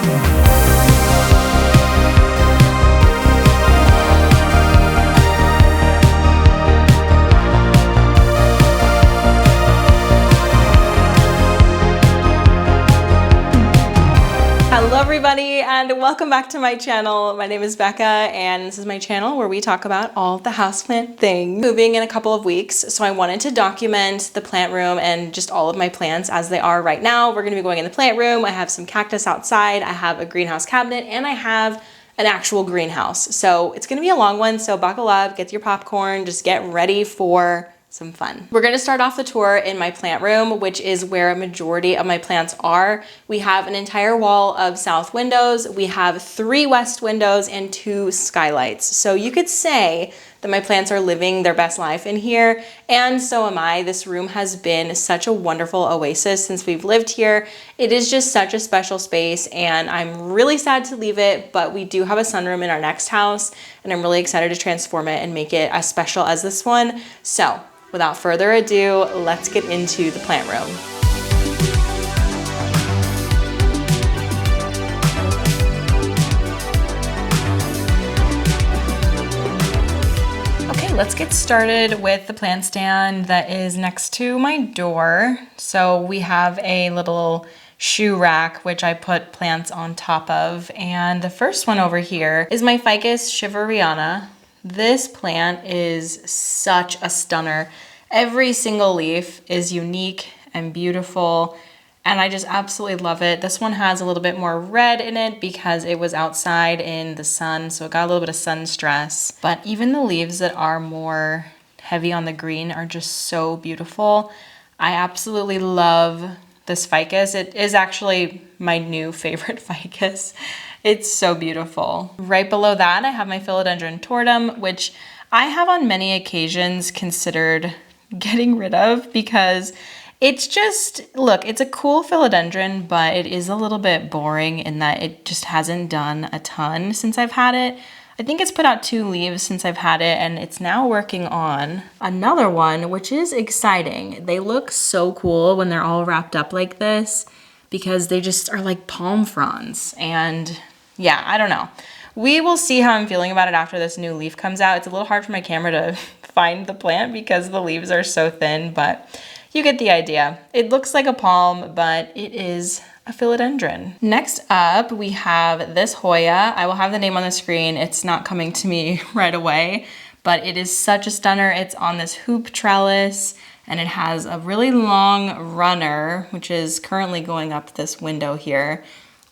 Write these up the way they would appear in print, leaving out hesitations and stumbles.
Hello everybody and welcome back to my channel. My name is Becca and this is my channel where we talk about all the houseplant things. Moving in a couple of weeks, so I wanted to document the plant room and just all of my plants as they are right now. We're going to be going in the plant room. I have some cactus outside, I have a greenhouse cabinet, and I have an actual greenhouse. So it's going to be a long one, so buckle up, get your popcorn, just get ready for some fun. We're gonna start off the tour in my plant room, which is where a majority of my plants are. We have an entire wall of south windows. We have 3 west windows and 2 skylights. So you could say that my plants are living their best life in here, and so am I. This room has been such a wonderful oasis since we've lived here. It is just such a special space, and I'm really sad to leave it, but we do have a sunroom in our next house, and I'm really excited to transform it and make it as special as this one. So, without further ado, let's get into the plant room. Okay, let's get started with the plant stand that is next to my door. So we have a little shoe rack, which I put plants on top of. And the first one over here is my Ficus shiveriana. This plant is such a stunner. Every single leaf is unique and beautiful, and I just absolutely love it. This one has a little bit more red in it because it was outside in the sun, so it got a little bit of sun stress. But even the leaves that are more heavy on the green are just so beautiful. I absolutely love this ficus. It is actually my new favorite ficus. It's so beautiful. Right below that, I have my philodendron tortum, which I have on many occasions considered getting rid of because it's just, look, it's a cool philodendron, but it is a little bit boring in that it just hasn't done a ton since I've had it. I think it's put out 2 leaves since I've had it, and it's now working on another one, which is exciting. They look so cool when they're all wrapped up like this because they just are like palm fronds. And yeah, I don't know. We will see how I'm feeling about it after this new leaf comes out. It's a little hard for my camera to find the plant because the leaves are so thin, but you get the idea. It looks like a palm, but it is a philodendron. Next up, we have this Hoya. I will have the name on the screen. It's not coming to me right away, but it is such a stunner. It's on this hoop trellis, and it has a really long runner, which is currently going up this window here.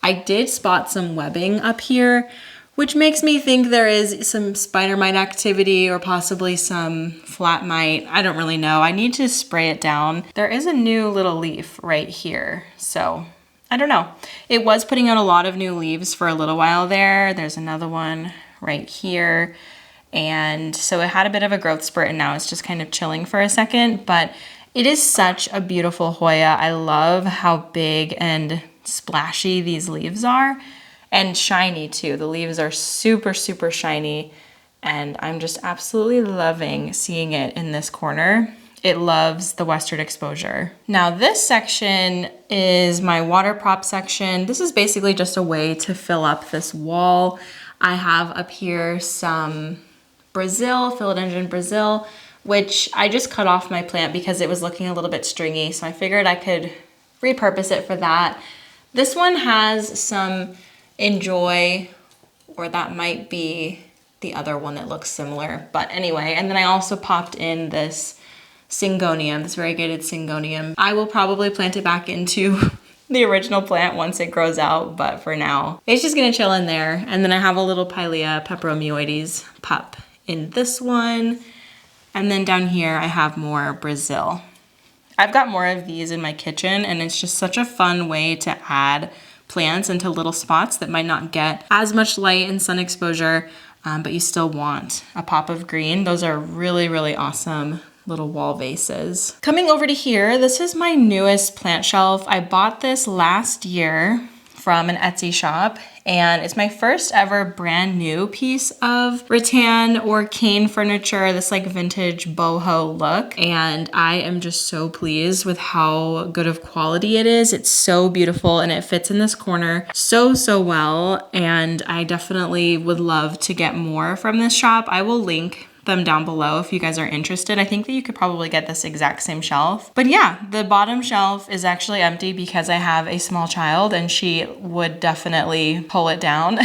I did spot some webbing up here, which makes me think there is some spider mite activity or possibly some flat mite. I don't really know. I need to spray it down. There is a new little leaf right here, so I don't know. It was putting out a lot of new leaves for a little while there. There's another one right here. And so it had a bit of a growth spurt, and now it's just kind of chilling for a second, but it is such a beautiful Hoya. I love how big and splashy these leaves are. And shiny too. The leaves are super, super shiny, and I'm just absolutely loving seeing it in this corner. It loves the western exposure. Now this section is my water prop section. This is basically just a way to fill up this wall. I have up here some Brazil, philodendron Brazil, which I just cut off my plant because it was looking a little bit stringy, so I figured I could repurpose it for that. This one has some Enjoy, or that might be the other one that looks similar, but anyway. And then I also popped in this syngonium, this variegated syngonium. I will probably plant it back into the original plant once it grows out, but for now it's just gonna chill in there. And then I have a little Pilea peperomuoides pup in this one, and then down here I have more Brazil. I've got more of these in my kitchen, and it's just such a fun way to add plants into little spots that might not get as much light and sun exposure, but you still want a pop of green. Those are really, really awesome little wall vases. Coming over to here, this is my newest plant shelf. I bought this last year from an Etsy shop, and it's my first ever brand new piece of rattan or cane furniture, this like vintage boho look. And I am just so pleased with how good of quality it is. It's so beautiful and it fits in this corner so well. And I definitely would love to get more from this shop. I will link them down below if you guys are interested. I think that you could probably get this exact same shelf. But yeah, the bottom shelf is actually empty because I have a small child and she would definitely pull it down.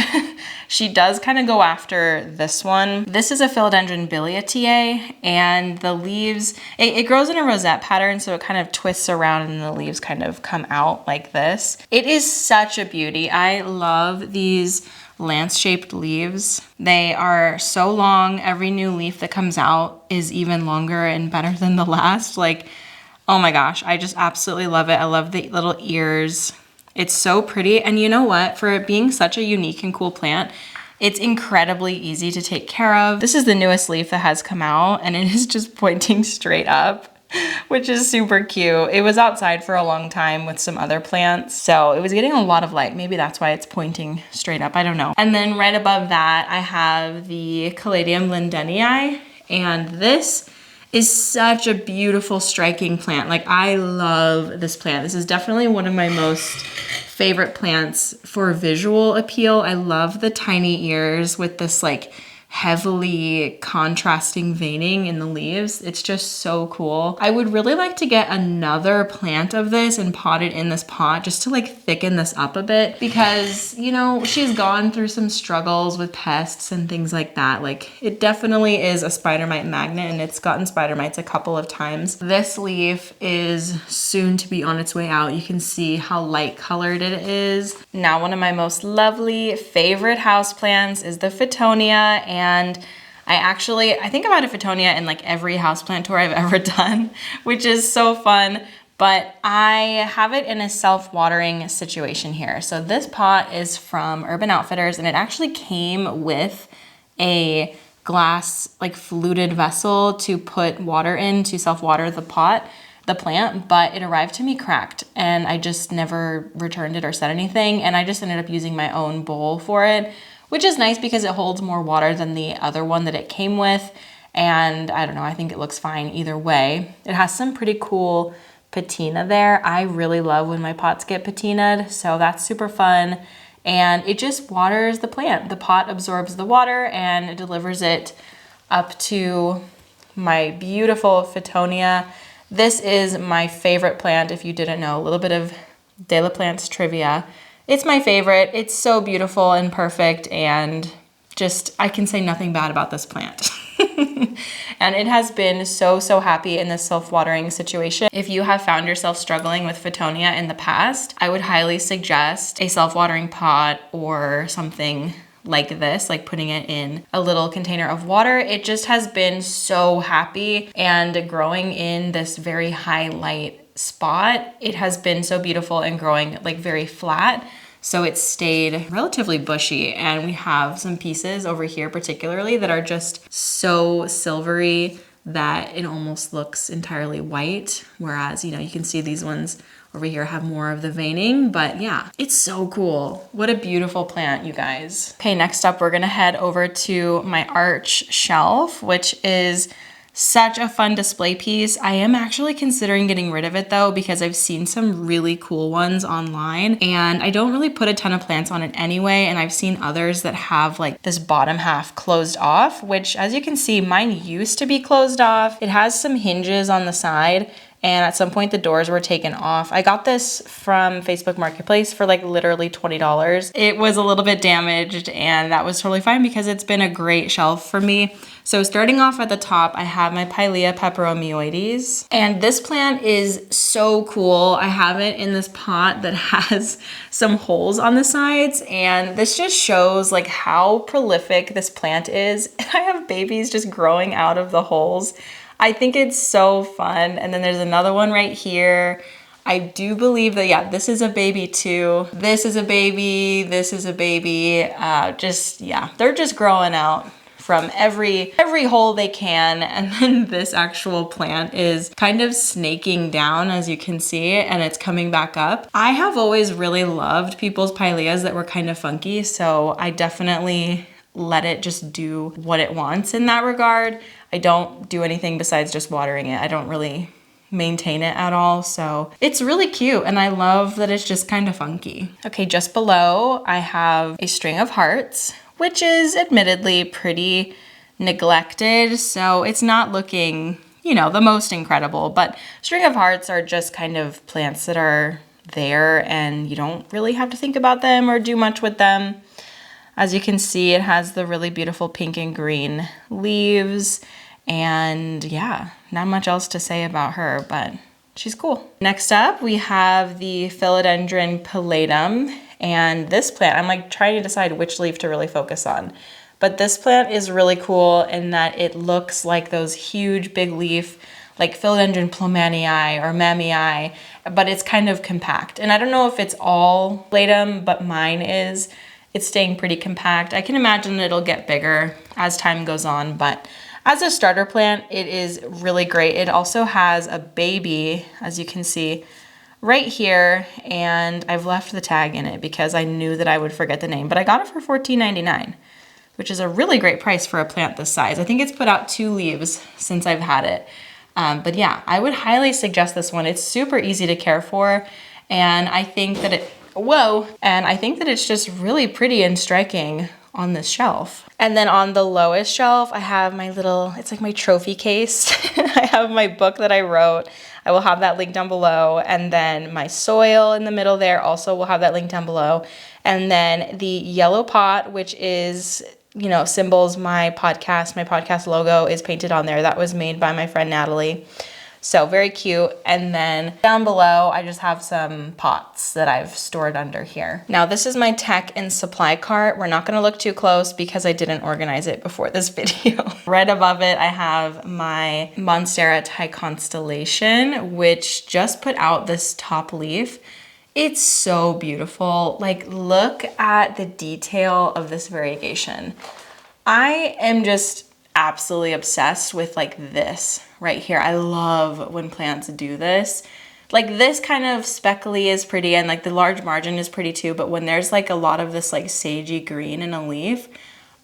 She does kind of go after this one. This is a philodendron biliaceae, and the leaves, it grows in a rosette pattern, so it kind of twists around and the leaves kind of come out like this. It is such a beauty. I love these lance-shaped leaves. They are so long. Every new leaf that comes out is even longer and better than the last. Like, oh my gosh, I just absolutely love it. I love the little ears. It's so pretty. And you know what? For it being such a unique and cool plant, it's incredibly easy to take care of. This is the newest leaf that has come out and it is just pointing straight up, which is super cute. It was outside for a long time with some other plants, so it was getting a lot of light. Maybe that's why it's pointing straight up, I don't know. And then right above that, I have the Caladium lindenii, and this is such a beautiful, striking plant. Like, I love this plant. This is definitely one of my most favorite plants for visual appeal. I love the tiny ears with this like heavily contrasting veining in the leaves. It's just so cool. I would really like to get another plant of this and pot it in this pot just to like thicken this up a bit, because, you know, she's gone through some struggles with pests and things like that. Like, it definitely is a spider mite magnet and it's gotten spider mites a couple of times. This leaf is soon to be on its way out. You can see how light colored it is. Now, one of my most lovely favorite houseplants is the Fittonia, and I think about a Fittonia in like every houseplant tour I've ever done, which is so fun. But I have it in a self-watering situation here. So this pot is from Urban Outfitters, and it actually came with a glass like fluted vessel to put water in to self-water the plant, but it arrived to me cracked and I just never returned it or said anything. And I just ended up using my own bowl for it, which is nice because it holds more water than the other one that it came with. And I don't know, I think it looks fine either way. It has some pretty cool patina there. I really love when my pots get patinaed, so that's super fun. And it just waters the plant. The pot absorbs the water and it delivers it up to my beautiful Fittonia. This is my favorite plant, if you didn't know. A little bit of De La Plants trivia. It's my favorite. It's so beautiful and perfect, and just, I can say nothing bad about this plant. And it has been so happy in this self-watering situation. If you have found yourself struggling with Fittonia in the past, I would highly suggest a self-watering pot or something like this, like putting it in a little container of water. It just has been so happy, and growing in this very high light spot, it has been so beautiful and growing like very flat. So it's stayed relatively bushy, and we have some pieces over here particularly that are just so silvery that it almost looks entirely white. Whereas, you know, you can see these ones over here have more of the veining, but yeah, it's so cool. What a beautiful plant, you guys. Okay, next up, we're gonna head over to my arch shelf, which is such a fun display piece. I am actually considering getting rid of it though, because I've seen some really cool ones online, and I don't really put a ton of plants on it anyway. And I've seen others that have like this bottom half closed off, which, as you can see, mine used to be closed off. It has some hinges on the side, and at some point the doors were taken off. I got this from Facebook Marketplace for like literally $20. It was a little bit damaged, and that was totally fine because it's been a great shelf for me. So starting off at the top, I have my Pilea peperomioides, and this plant is so cool. I have it in this pot that has some holes on the sides, and this just shows like how prolific this plant is. I have babies just growing out of the holes. I think it's so fun. And then there's another one right here. I do believe that, yeah, this is a baby too. This is a baby, this is a baby. Yeah, they're just growing out from every hole they can. And then this actual plant is kind of snaking down, as you can see, and it's coming back up. I have always really loved people's pileas that were kind of funky, so I definitely let it just do what it wants in that regard. I don't do anything besides just watering it. I don't really maintain it at all, so it's really cute, and I love that it's just kind of funky. Okay, just below I have a string of hearts, which is admittedly pretty neglected, so it's not looking, you know, the most incredible, but string of hearts are just kind of plants that are there and you don't really have to think about them or do much with them. As you can see, it has the really beautiful pink and green leaves, and yeah, not much else to say about her, but she's cool. Next up, we have the Philodendron pallidum, and this plant, I'm like trying to decide which leaf to really focus on. But this plant is really cool in that it looks like those huge big leaf, like Philodendron plomanii or mammii, but it's kind of compact. And I don't know if it's all pallidum, but mine is. It's staying pretty compact. I can imagine it'll get bigger as time goes on, but as a starter plant, it is really great. It also has a baby, as you can see, right here, and I've left the tag in it because I knew that I would forget the name, but I got it for $14.99, which is a really great price for a plant this size. I think it's put out 2 leaves since I've had it. But yeah, I would highly suggest this one. It's super easy to care for, and I think that it's just really pretty and striking on this shelf. And then on the lowest shelf, I have my little, it's like my trophy case. I have my book that I wrote. I will have that link down below. And then my soil in the middle there also will have that link down below. And then the yellow pot, which is, you know, symbols my podcast logo is painted on there. That was made by my friend Natalie. So very cute. And then down below, I just have some pots that I've stored under here. Now this is my tech and supply cart. We're not gonna look too close because I didn't organize it before this video. Right above it, I have my Monstera Thai Constellation, which just put out this top leaf. It's so beautiful. Like, look at the detail of this variegation. I am just absolutely obsessed with like this right here. I love when plants do this. Like this kind of speckly is pretty, and like the large margin is pretty too, but when there's like a lot of this like sagey green in a leaf,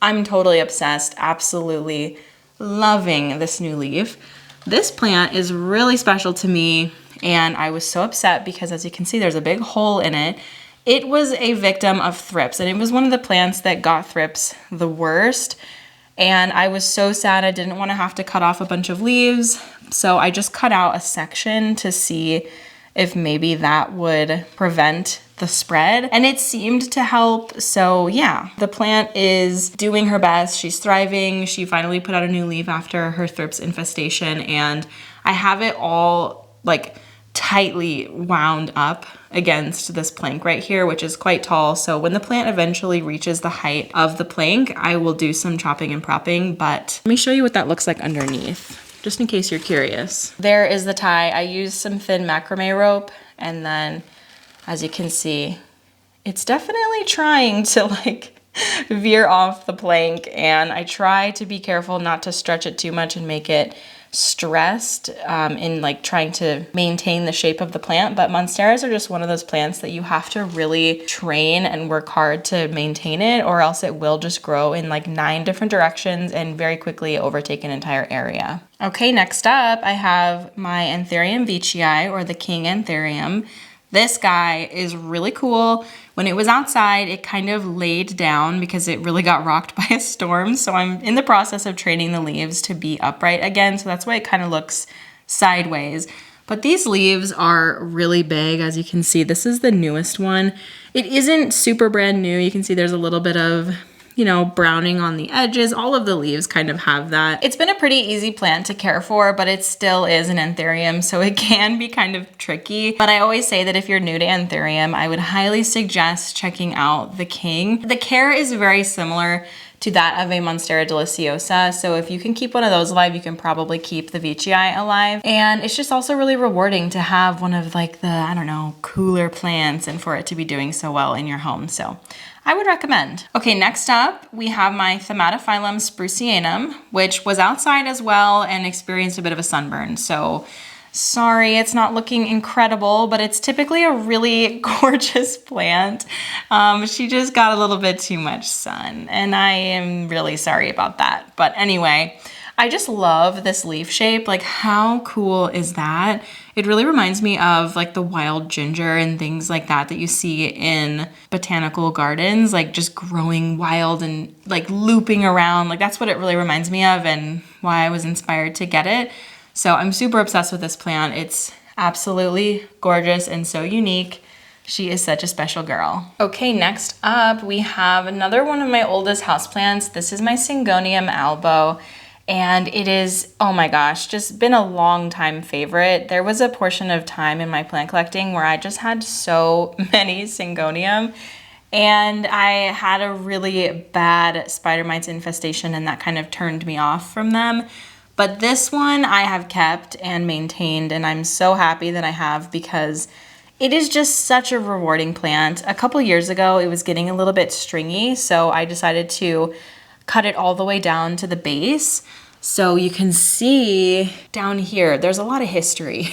I'm totally obsessed. Absolutely loving this new leaf. This plant is really special to me, and I was so upset because, as you can see, there's a big hole in it. It was a victim of thrips, and it was one of the plants that got thrips the worst. And I was so sad. I didn't want to have to cut off a bunch of leaves. So I just cut out a section to see if maybe that would prevent the spread. And it seemed to help. So yeah, the plant is doing her best. She's thriving. She finally put out a new leaf after her thrips infestation. And I have it all like tightly wound up against this plank right here, which is quite tall. So when the plant eventually reaches the height of the plank, I will do some chopping and propping, but let me show you what that looks like underneath, just in case you're curious. There is the tie. I used some thin macrame rope, and then as you can see, it's definitely trying to like veer off the plank, and I try to be careful not to stretch it too much and make it stressed in like trying to maintain the shape of the plant. But monsteras are just one of those plants that you have to really train and work hard to maintain it, or else it will just grow in like 9 different directions and very quickly overtake an entire area. Okay, next up I have my Anthurium veitchii, or the king anthurium. This guy is really cool. When it was outside, it kind of laid down because it really got rocked by a storm. So I'm in the process of training the leaves to be upright again. So that's why it kind of looks sideways. But these leaves are really big. As you can see, this is the newest one. It isn't super brand new. You can see there's a little bit of, you know, browning on the edges. All of the leaves kind of have that. It's been a pretty easy plant to care for, but it still is an anthurium, so it can be kind of tricky. But I always say that if you're new to anthurium, I would highly suggest checking out the king. The care is very similar to that of a Monstera deliciosa. So if you can keep one of those alive, you can probably keep the BYEEE alive. And it's just also really rewarding to have one of like the, I don't know, cooler plants and for it to be doing so well in your home. So I would recommend. Okay, next up, we have my Thaumatophyllum sprucianum, which was outside as well and experienced a bit of a sunburn. So sorry, it's not looking incredible, but it's typically a really gorgeous plant. She just got a little bit too much sun, and I am really sorry about that. But anyway, I just love this leaf shape. Like, how cool is that? It really reminds me of like the wild ginger and things like that that you see in botanical gardens, like just growing wild and like looping around. Like, that's what it really reminds me of and why I was inspired to get it. So I'm super obsessed with this plant. It's absolutely gorgeous and so unique. She is such a special girl. Okay, next up, we have another one of my oldest houseplants. This is my Syngonium albo. And it is, oh my gosh, just been a long time favorite. There was a portion of time in my plant collecting where I just had so many Syngonium, and I had a really bad spider mites infestation, and that kind of turned me off from them. But this one I have kept and maintained, and I'm so happy that I have because it is just such a rewarding plant. A couple years ago, it was getting a little bit stringy, so I decided to cut it all the way down to the base. So you can see down here, there's a lot of history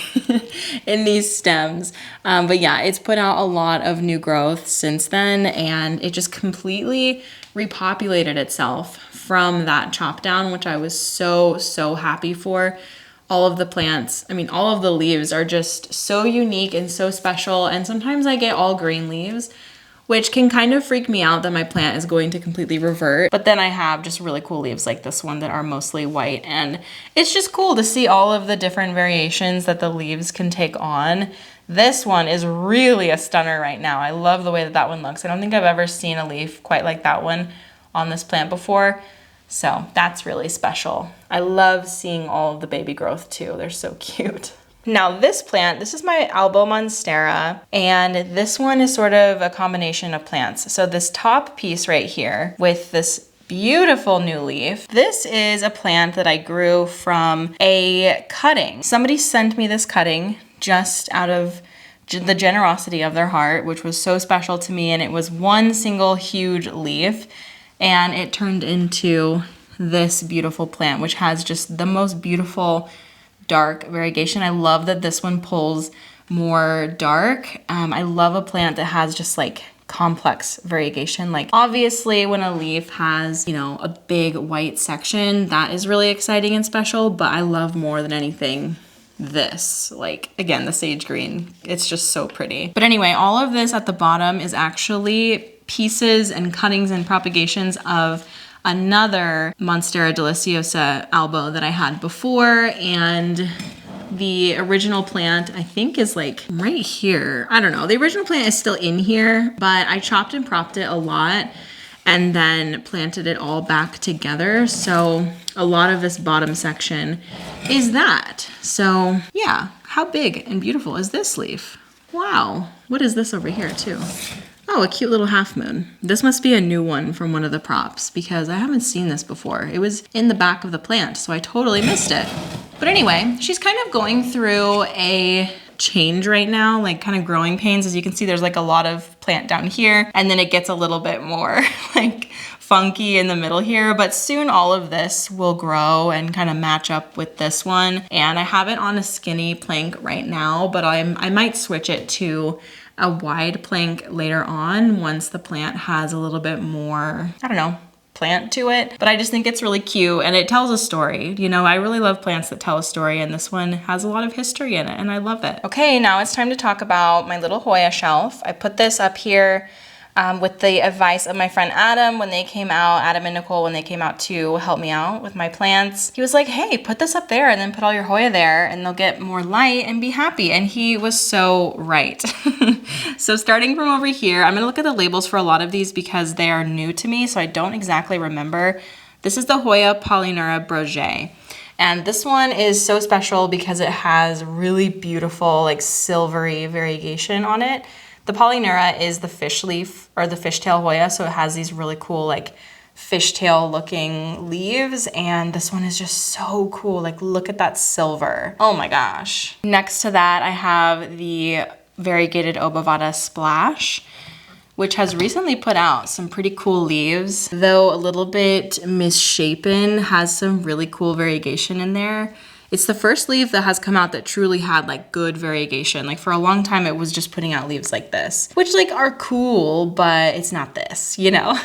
in these stems. But yeah, it's put out a lot of new growth since then, and it just completely repopulated itself from that chop down, which I was so happy for. All of the plants, I mean, all of the leaves are just so unique and so special. And sometimes I get all green leaves, which can kind of freak me out that my plant is going to completely revert. But then I have just really cool leaves like this one that are mostly white. And it's just cool to see all of the different variations that the leaves can take on. This one is really a stunner right now. I love the way that that one looks. I don't think I've ever seen a leaf quite like that one on this plant before. So that's really special. I love seeing all of the baby growth too. They're so cute. Now this plant, this is my Albo Monstera, and this one is sort of a combination of plants. So this top piece right here with this beautiful new leaf, this is a plant that I grew from a cutting. Somebody sent me this cutting just out of the generosity of their heart, which was so special to me, and it was one single huge leaf, and it turned into this beautiful plant, which has just the most beautiful dark variegation. I love that this one pulls more dark. I love a plant that has just like complex variegation. Like obviously when a leaf has, you know, a big white section, that is really exciting and special, but I love more than anything this, like again, the sage green. It's just so pretty. But anyway, all of this at the bottom is actually pieces and cuttings and propagations of another Monstera deliciosa albo that I had before, and the original plant I think is like right here. I don't know, the original plant is still in here, but I chopped and propped it a lot and then planted it all back together. So a lot of this bottom section is that. So yeah, how big and beautiful is this leaf? Wow, what is this over here too? Oh, a cute little half moon. This must be a new one from one of the props because I haven't seen this before. It was in the back of the plant, so I totally missed it. But anyway, she's kind of going through a change right now, like kind of growing pains. As you can see, there's like a lot of plant down here, and then it gets a little bit more like funky in the middle here, but soon all of this will grow and kind of match up with this one. And I have it on a skinny plank right now, but I might switch it to a wide plank later on once the plant has a little bit more, I don't know, plant to it. But I just think it's really cute and it tells a story. You know, I really love plants that tell a story, and this one has a lot of history in it and I love it. Okay, now it's time to talk about my little Hoya shelf. I put this up here with the advice of my friend Adam when they came out, Adam and Nicole, when they came out to help me out with my plants. He was like, hey, put this up there and then put all your Hoya there and they'll get more light and be happy. And he was so right. So starting from over here, I'm gonna look at the labels for a lot of these because they are new to me, so I don't exactly remember. This is the Hoya Polyneura Broget. And this one is so special because it has really beautiful, like silvery variegation on it. The Polyneura is the fish leaf or the fishtail Hoya, so it has these really cool like fishtail looking leaves, and this one is just so cool. Like, look at that silver. Oh my gosh. Next to that, I have the variegated Obovata Splash, which has recently put out some pretty cool leaves, though a little bit misshapen, has some really cool variegation in there. It's the first leaf that has come out that truly had like good variegation. Like for a long time, it was just putting out leaves like this, which like are cool, but it's not this, you know?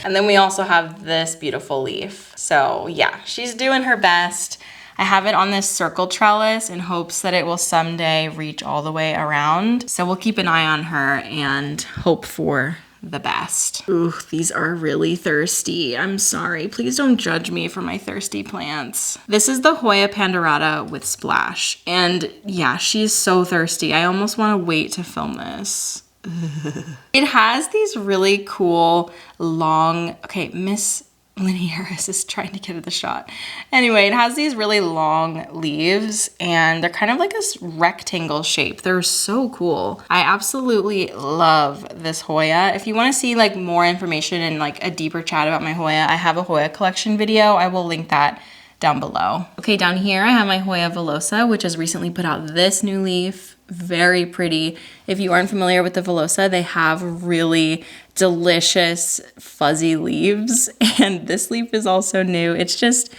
And then we also have this beautiful leaf. So yeah, she's doing her best. I have it on this circle trellis in hopes that it will someday reach all the way around. So we'll keep an eye on her and hope for the best. Ooh, these are really thirsty. I'm sorry. Please don't judge me for my thirsty plants. This is the Hoya Pandurata with Splash. And yeah, she's so thirsty. I almost want to wait to film this. It has these really cool long, okay, Miss Linearis is trying to get at the shot. Anyway, it has these really long leaves and they're kind of like a rectangle shape. They're so cool. I absolutely love this Hoya. If you want to see like more information and like a deeper chat about my Hoya, I have a Hoya collection video. I will link that down below. Okay, down here I have my Hoya Velosa, which has recently put out this new leaf. Very pretty. If you aren't familiar with the Velosa, they have really delicious fuzzy leaves, and this leaf is also new. It's just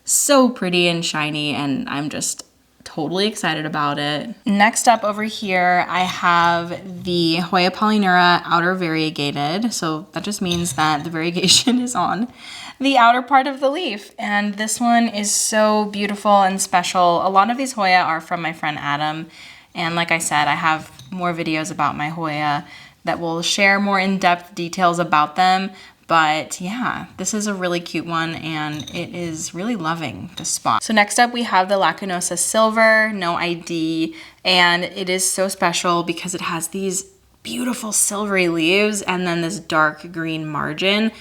so pretty and shiny, and I'm just totally excited about it. Next up over here, I have the Hoya Polyneura outer variegated. So that just means that the variegation is on the outer part of the leaf. And this one is so beautiful and special. A lot of these Hoya are from my friend Adam. And like I said, I have more videos about my Hoya that will share more in-depth details about them. But yeah, this is a really cute one and it is really loving the spot. So next up we have the Lacunosa Silver, no ID. And it is so special because it has these beautiful silvery leaves and then this dark green margin,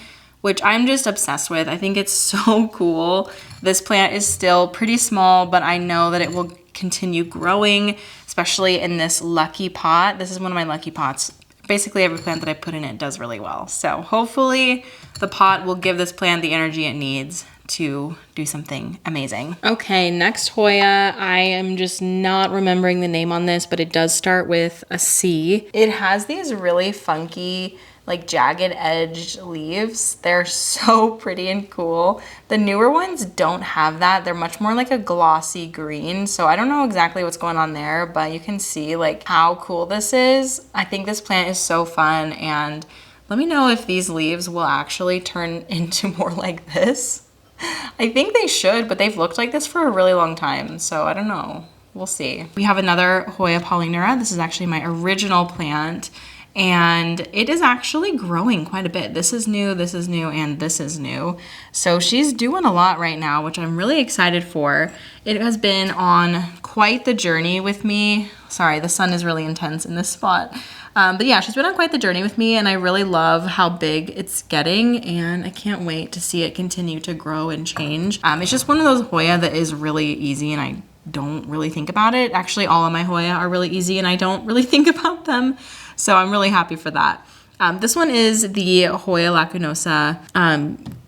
which I'm just obsessed with. I think it's so cool. This plant is still pretty small, but I know that it will continue growing, especially in this lucky pot. This is one of my lucky pots. Basically every plant that I put in it does really well. So hopefully the pot will give this plant the energy it needs to do something amazing. Okay, next Hoya. I am just not remembering the name on this, but it does start with a C. It has these really funky, like jagged edged leaves. They're so pretty and cool. The newer ones don't have that. They're much more like a glossy green. So I don't know exactly what's going on there, but you can see like how cool this is. I think this plant is so fun, and let me know if these leaves will actually turn into more like this. I think they should, but they've looked like this for a really long time. So I don't know, we'll see. We have another Hoya Polyneura. This is actually my original plant, and it is actually growing quite a bit. This is new, and this is new. So she's doing a lot right now, which I'm really excited for. It has been on quite the journey with me. Sorry, the sun is really intense in this spot. But yeah, she's been on quite the journey with me, and I really love how big it's getting, and I can't wait to see it continue to grow and change. It's just one of those Hoya that is really easy, and I don't really think about it. Actually, all of my Hoya are really easy, and I don't really think about them. So I'm really happy for that. This one is the Hoya Lacunosa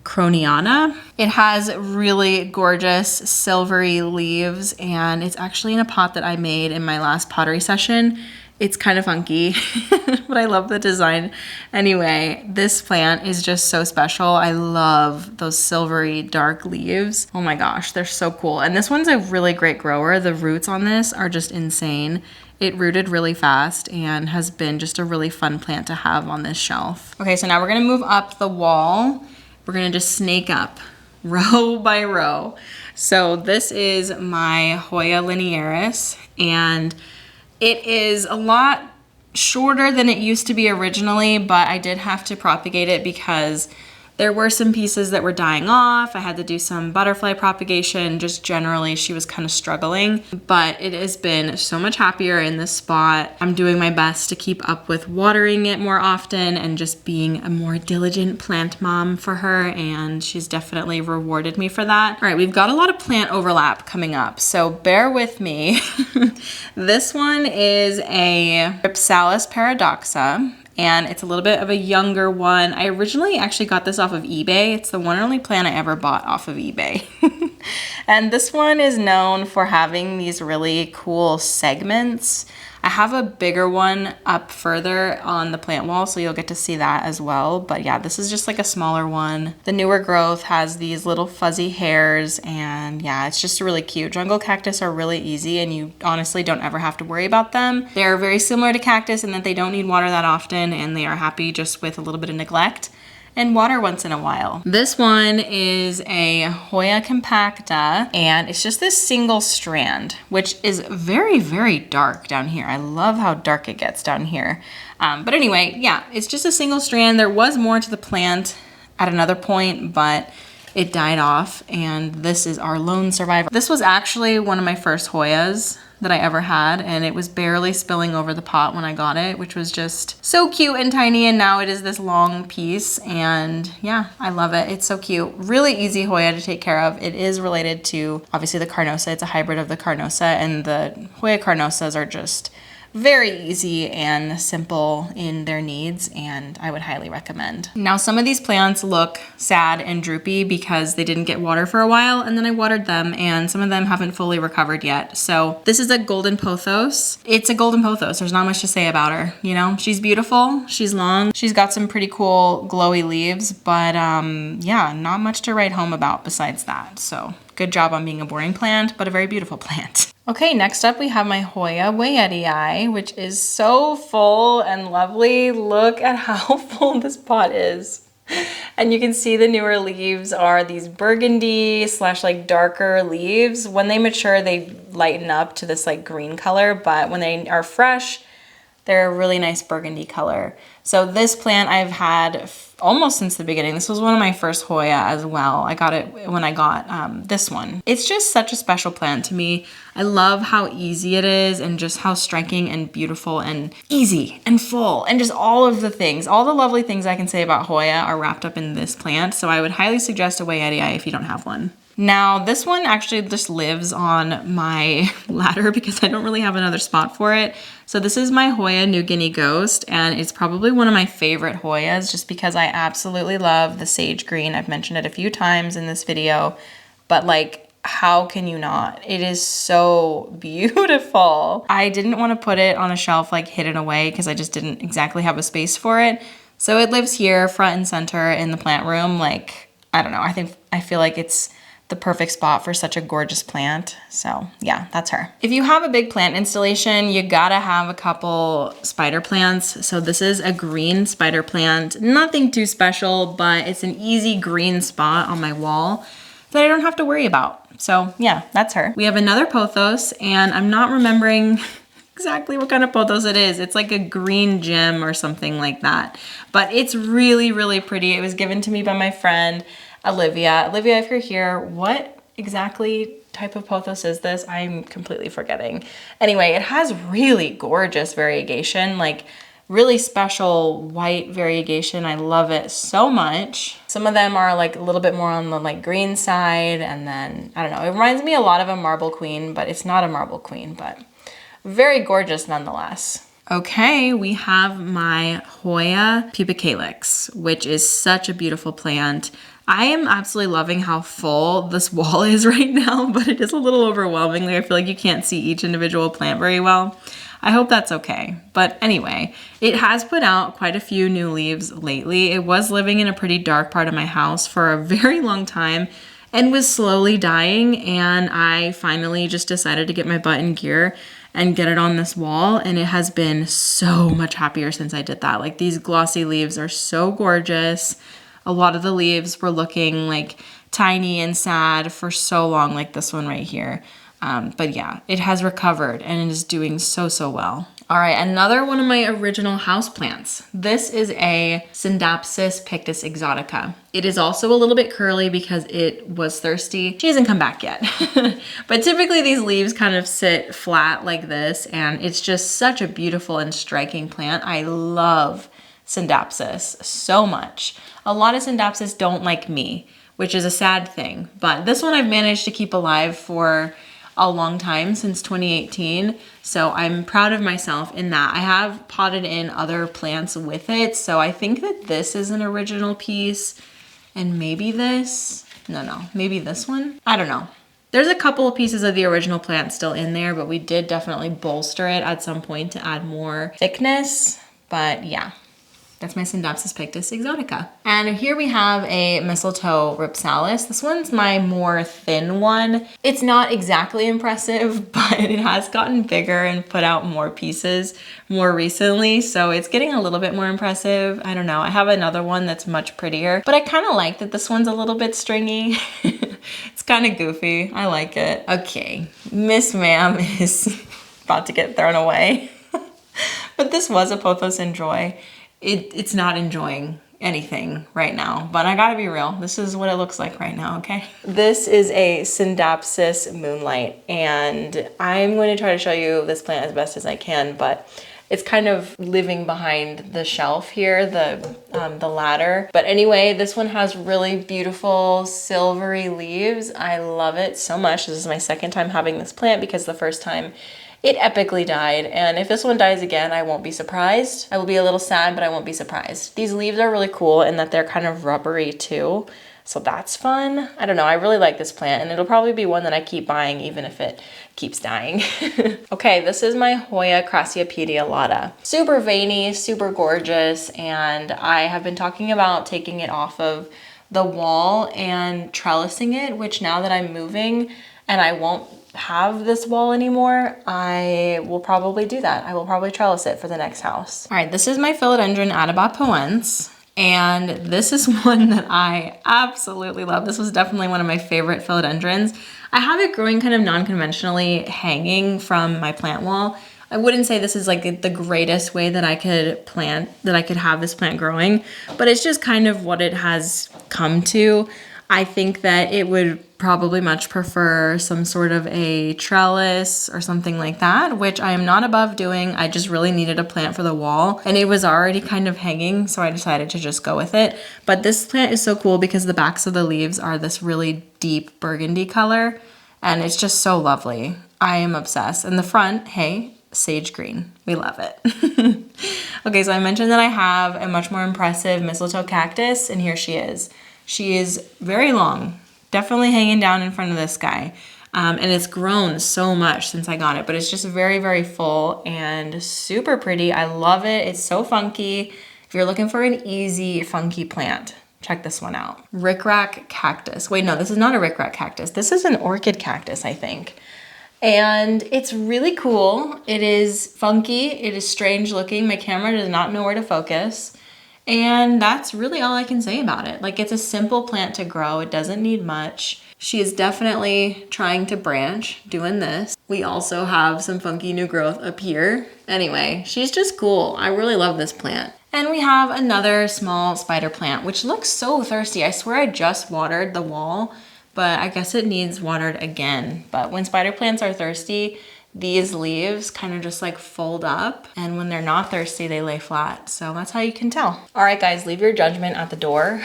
Croniana. It has really gorgeous silvery leaves, and it's actually in a pot that I made in my last pottery session. It's kind of funky, but I love the design. Anyway, this plant is just so special. I love those silvery dark leaves. Oh my gosh, they're so cool. And this one's a really great grower. The roots on this are just insane. It rooted really fast and has been just a really fun plant to have on this shelf. Okay, so now we're gonna move up the wall. We're gonna just snake up row by row. So this is my Hoya Linearis, and it is a lot shorter than it used to be originally, but I did have to propagate it because there were some pieces that were dying off. I had to do some butterfly propagation. Just generally, she was kind of struggling, but it has been so much happier in this spot. I'm doing my best to keep up with watering it more often and just being a more diligent plant mom for her, and she's definitely rewarded me for that. All right, we've got a lot of plant overlap coming up, so bear with me. This one is a Rhipsalis paradoxa, and it's a little bit of a younger one. I originally actually got this off of eBay. It's the one and only plant I ever bought off of eBay. And this one is known for having these really cool segments. I have a bigger one up further on the plant wall, so you'll get to see that as well. But yeah, this is just like a smaller one. The newer growth has these little fuzzy hairs, and yeah, it's just really cute. Jungle cactus are really easy, and you honestly don't ever have to worry about them. They're very similar to cactus in that they don't need water that often, and they are happy just with a little bit of neglect and water once in a while. This one is a Hoya compacta, and it's just this single strand, which is very, very dark down here. I love how dark it gets down here. But anyway, yeah, it's just a single strand. There was more to the plant at another point, but it died off, and this is our lone survivor. This was actually one of my first Hoyas that I ever had, and it was barely spilling over the pot when I got it, which was just so cute and tiny, and now it is this long piece, and yeah, I love it. It's so cute. Really easy Hoya to take care of. It is related to, obviously, the Carnosa. It's a hybrid of the Carnosa, and the Hoya Carnosas are just very easy and simple in their needs, and I would highly recommend. Now, some of these plants look sad and droopy because they didn't get water for a while, and then I watered them, and some of them haven't fully recovered yet. So this is a golden pothos. It's a golden pothos. There's not much to say about her, you know? She's beautiful, she's long, she's got some pretty cool glowy leaves, but yeah, not much to write home about besides that. So good job on being a boring plant, but a very beautiful plant. Okay, next up we have my Hoya Wayettii, which is so full and lovely. Look at how full this pot is. And you can see the newer leaves are these burgundy slash like darker leaves. When they mature, they lighten up to this like green color, but when they are fresh, they're a really nice burgundy color. So this plant I've had almost since the beginning. This was one of my first Hoya as well. I got it when I got this one. It's just such a special plant to me. I love how easy it is and just how striking and beautiful and easy and full and just all of the things. All the lovely things I can say about Hoya are wrapped up in this plant. So I would highly suggest a Wayettii if you don't have one. Now, this one actually just lives on my ladder because I don't really have another spot for it. So this is my Hoya New Guinea Ghost, and it's probably one of my favorite Hoyas just because I absolutely love the sage green. I've mentioned it a few times in this video, but like, how can you not? It is so beautiful. I didn't want to put it on a shelf like hidden away because I just didn't exactly have a space for it. So it lives here front and center in the plant room. Like, I don't know, I feel like it's the perfect spot for such a gorgeous plant. So yeah, that's her. If you have a big plant installation, you gotta have a couple spider plants. So this is a green spider plant. Nothing too special, but it's an easy green spot on my wall that I don't have to worry about. So yeah, that's her. We have another pothos, and I'm not remembering exactly what kind of pothos it is. It's like a green gem or something like that. But it's really, really pretty. It was given to me by my friend, Olivia. Olivia, if you're here, what exactly type of pothos is this? I'm completely forgetting. Anyway, it has really gorgeous variegation, like really special white variegation. I love it so much. Some of them are like a little bit more on the like green side, and then, I don't know, it reminds me a lot of a marble queen, but it's not a marble queen, but very gorgeous nonetheless. Okay, we have my Hoya pubicalyx, which is such a beautiful plant. I am absolutely loving how full this wall is right now, but it is a little overwhelming. Like, I feel like you can't see each individual plant very well. I hope that's okay. But anyway, it has put out quite a few new leaves lately. It was living in a pretty dark part of my house for a very long time and was slowly dying, and I finally just decided to get my butt in gear and get it on this wall, and it has been so much happier since I did that. Like, these glossy leaves are so gorgeous. A lot of the leaves were looking like tiny and sad for so long, like this one right here. But yeah, it has recovered and it is doing so, so well. All right, another one of my original houseplants. This is a Scindapsus Pictus exotica. It is also a little bit curly because it was thirsty. She hasn't come back yet. But typically these leaves kind of sit flat like this, and it's just such a beautiful and striking plant. I love Scindapsus so much. A lot of Scindapsus don't like me, which is a sad thing, but this one I've managed to keep alive for a long time, since 2018. So I'm proud of myself in that. I have potted in other plants with it. So I think that this is an original piece, and maybe this, no, maybe this one. I don't know. There's a couple of pieces of the original plant still in there, but we did definitely bolster it at some point to add more thickness. But yeah, that's my Syndapsis pictus exotica. And here we have a mistletoe ripsalis. This one's my more thin one. It's not exactly impressive, but it has gotten bigger and put out more pieces more recently. So it's getting a little bit more impressive. I don't know. I have another one that's much prettier, but I kind of like that this one's a little bit stringy. It's kind of goofy. I like it. Okay, Miss Ma'am is about to get thrown away. But this was a Pothos Enjoy. It's not enjoying anything right now, but I gotta be real. This is what it looks like right now, okay? This is a Syndapsis Moonlight, and I'm going to try to show you this plant as best as I can, but it's kind of living behind the shelf here, the ladder. But anyway, this one has really beautiful silvery leaves. I love it so much. This is my second time having this plant because the first time it epically died. And if this one dies again, I won't be surprised. I will be a little sad, but I won't be surprised. These leaves are really cool in that they're kind of rubbery too. So that's fun. I don't know, I really like this plant, and it'll probably be one that I keep buying even if it keeps dying. Okay, this is my Hoya Crassia pedialata. Super veiny, super gorgeous, and I have been talking about taking it off of the wall and trellising it, which now that I'm moving and I won't have this wall anymore, I will probably do that. I will probably trellis it for the next house. All right, this is my Philodendron Atabapoense. And this is one that I absolutely love. This was definitely one of my favorite philodendrons. I have it growing kind of non-conventionally hanging from my plant wall. I wouldn't say this is like the greatest way that I could have this plant growing, but it's just kind of what it has come to. I think that it would probably much prefer some sort of a trellis or something like that, which I am not above doing. I just really needed a plant for the wall, and it was already kind of hanging, so I decided to just go with it. But this plant is so cool because the backs of the leaves are this really deep burgundy color, and it's just so lovely. I am obsessed. And the front, hey, sage green. We love it. Okay, so I mentioned that I have a much more impressive mistletoe cactus, and here she is. She is very long, definitely hanging down in front of this guy. And it's grown so much since I got it, but it's just very, very full and super pretty. I love it. It's so funky. If you're looking for an easy, funky plant, check this one out. Rickrack cactus. Wait, no, this is not a rickrack cactus. This is an orchid cactus, I think. And it's really cool. It is funky. It is strange looking. My camera does not know where to focus. And that's really all I can say about it. Like, it's a simple plant to grow. It doesn't need much. She is definitely trying to branch, doing this. We also have some funky new growth up here. Anyway, she's just cool. I really love this plant. And we have another small spider plant, which looks so thirsty. I swear I just watered the wall, but I guess it needs watered again. But when spider plants are thirsty, these leaves kind of just like fold up, and when they're not thirsty, they lay flat. So that's how you can tell. All right, guys, leave your judgment at the door.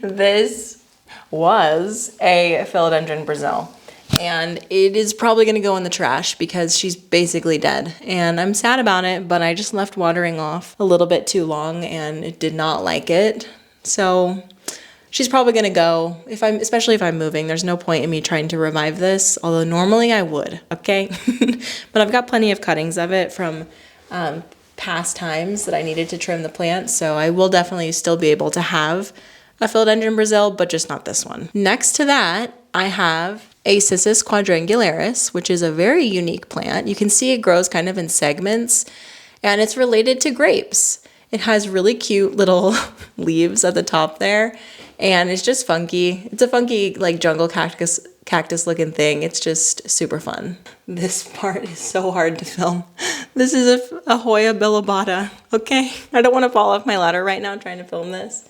This was a Philodendron Brazil, and it is probably gonna go in the trash because she's basically dead. And I'm sad about it, but I just left watering off a little bit too long and it did not like it. So she's probably gonna go, especially if I'm moving. There's no point in me trying to revive this, although normally I would, okay? But I've got plenty of cuttings of it from past times that I needed to trim the plant, so I will definitely still be able to have a Philodendron Brazil, but just not this one. Next to that, I have a Cissus quadrangularis, which is a very unique plant. You can see it grows kind of in segments, and it's related to grapes. It has really cute little leaves at the top there, and it's just funky. It's a funky, like, jungle cactus looking thing. It's just super fun. This part is so hard to film. This is a Hoya bilobata, okay? I don't want to fall off my ladder right now trying to film this.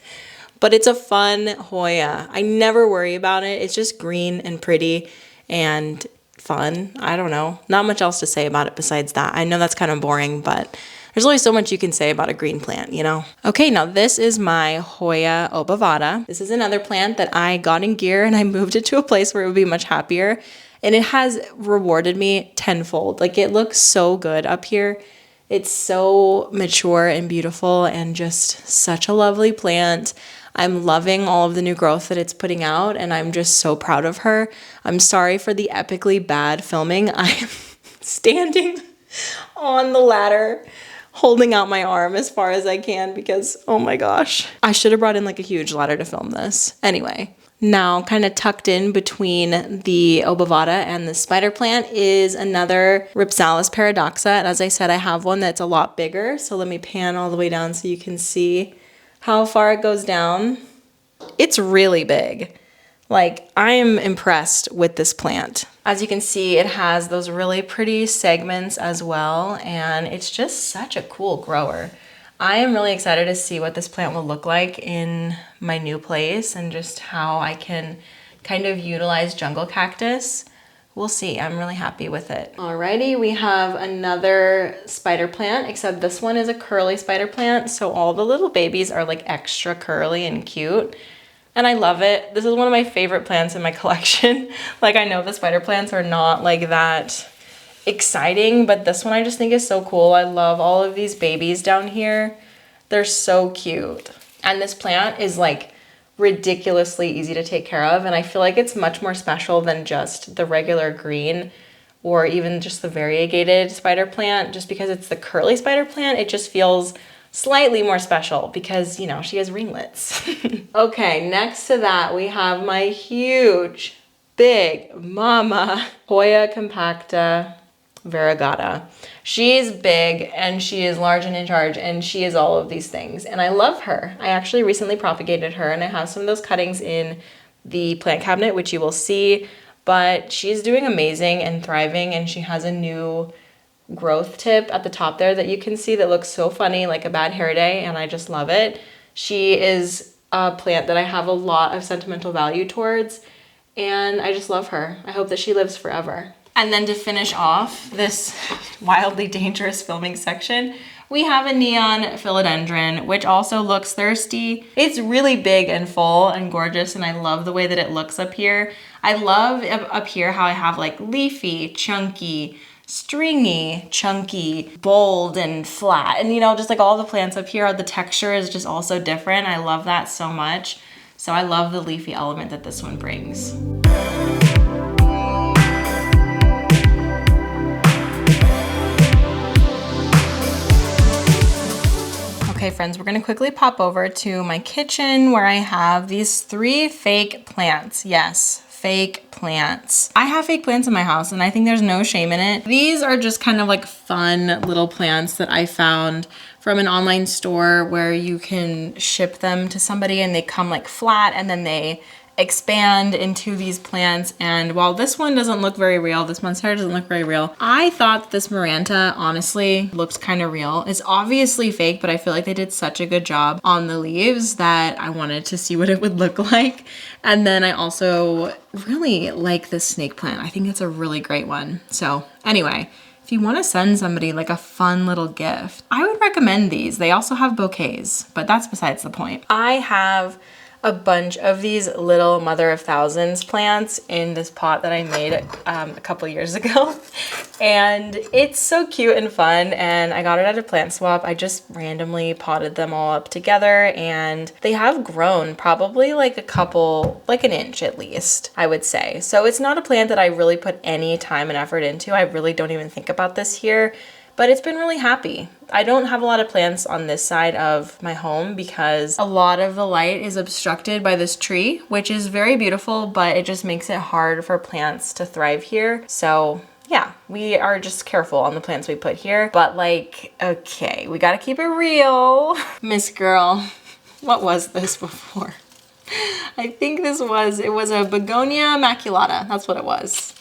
But it's a fun Hoya. I never worry about it. It's just green and pretty and fun. I don't know. Not much else to say about it besides that. I know that's kind of boring, but there's only so much you can say about a green plant, you know? Okay, now this is my Hoya obovata. This is another plant that I got in gear and I moved it to a place where it would be much happier. and it has rewarded me tenfold. Like, it looks so good up here. It's so mature and beautiful and just such a lovely plant. I'm loving all of the new growth that it's putting out, and I'm just so proud of her. I'm sorry for the epically bad filming. I'm standing on the ladder, holding out my arm as far as I can because, oh my gosh, I should have brought in like a huge ladder to film this. Anyway, now kind of tucked in between the obovata and the spider plant is another Rhipsalis paradoxa. And as I said, I have one that's a lot bigger. So let me pan all the way down so you can see how far it goes down. It's really big. Like, I am impressed with this plant. As you can see, it has those really pretty segments as well, and it's just such a cool grower. I am really excited to see what this plant will look like in my new place and just how I can kind of utilize jungle cactus. We'll see. I'm really happy with it. Alrighty, we have another spider plant, except this one is a curly spider plant, so all the little babies are like extra curly and cute. And I love it. This is one of my favorite plants in my collection. Like, I know the spider plants are not like that exciting, but this one I just think is so cool. I love all of these babies down here. They're so cute. And this plant is like ridiculously easy to take care of, and I feel like it's much more special than just the regular green or even just the variegated spider plant. Just because it's the curly spider plant, it just feels slightly more special because, you know, she has ringlets. Okay, next to that we have my huge, big mama Hoya compacta variegata. She's big and she is large and in charge, and she is all of these things, and I love her. I actually recently propagated her, and I have some of those cuttings in the plant cabinet, which you will see, but she's doing amazing and thriving, and she has a new growth tip at the top there that you can see that looks so funny, like a bad hair day, and I just love it. She is a plant that I have a lot of sentimental value towards, and I just love her. I hope that she lives forever. And then to finish off this wildly dangerous filming section, we have a neon philodendron, which also looks thirsty. It's really big and full and gorgeous, and I love the way that it looks up here. I love up here how I have like leafy, chunky, stringy, chunky, bold, and flat. And you know, just like all the plants up here, the texture is just also different. I love that so much. So I love the leafy element that this one brings. Okay friends, we're gonna quickly pop over to my kitchen where I have these 3 fake plants. Yes, fake plants. I have fake plants in my house and I think there's no shame in it. These are just kind of like fun little plants that I found from an online store where you can ship them to somebody and they come like flat and then they expand into these plants. And while this one doesn't look very real, this monstera doesn't look very real, I thought this Maranta honestly looked kind of real. It's obviously fake, but I feel like they did such a good job on the leaves that I wanted to see what it would look like. And then I also really like this snake plant. I think it's a really great one. So anyway, if you want to send somebody like a fun little gift, I would recommend these. They also have bouquets, but that's besides the point. I have a bunch of these little mother of thousands plants in this pot that I made a couple years ago. And it's so cute and fun, and I got it at a plant swap. I just randomly potted them all up together, and they have grown probably like a couple, like an inch at least, I would say. So it's not a plant that I really put any time and effort into. I really don't even think about this here, but it's been really happy. I don't have a lot of plants on this side of my home because a lot of the light is obstructed by this tree, which is very beautiful, but it just makes it hard for plants to thrive here. So yeah, we are just careful on the plants we put here, but like, okay, we gotta keep it real. Miss Girl, what was this before? I think it was a begonia maculata. That's what it was.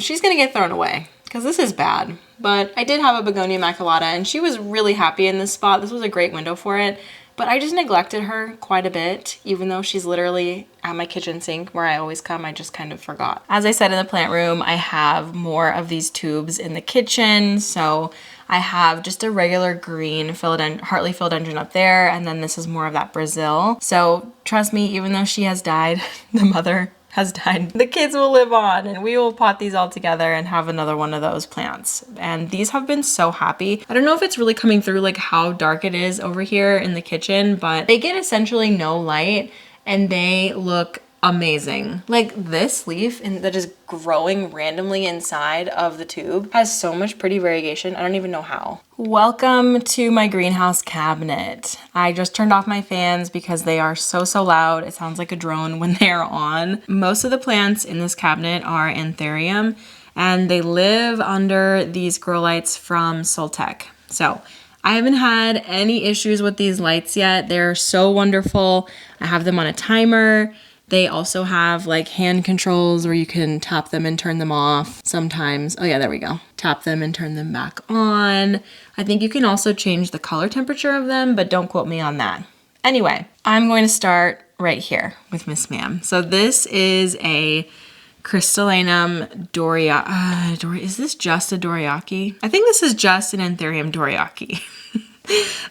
She's gonna get thrown away because this is bad. But I did have a begonia maculata and she was really happy in this spot. This was a great window for it, but I just neglected her quite a bit, even though she's literally at my kitchen sink where I always come. I just kind of forgot. As I said in the plant room, I have more of these tubes in the kitchen. So I have just a regular green Hartley philodendron up there, and then this is more of that Brazil. So trust me, even though she has died, the mother has died, the kids will live on and we will pot these all together and have another one of those plants. And these have been so happy. I don't know if it's really coming through like how dark it is over here in the kitchen, but they get essentially no light and they look amazing. Like this leaf that is growing randomly inside of the tube has so much pretty variegation. I don't even know how. Welcome to my greenhouse cabinet. I just turned off my fans because they are so loud. It sounds like a drone when they are on. Most of the plants in this cabinet are anthurium and they live under these grow lights from Soltech. So I haven't had any issues with these lights yet. They're so wonderful. I have them on a timer. They also have like hand controls where you can tap them and turn them off sometimes. Oh yeah, there we go. Tap them and turn them back on. I think you can also change the color temperature of them, but don't quote me on that. Anyway, I'm going to start right here with Miss Ma'am. So this is a Crystallinum Doriaki. Is this just a Doriaki? I think this is just an Anthurium Doriaki.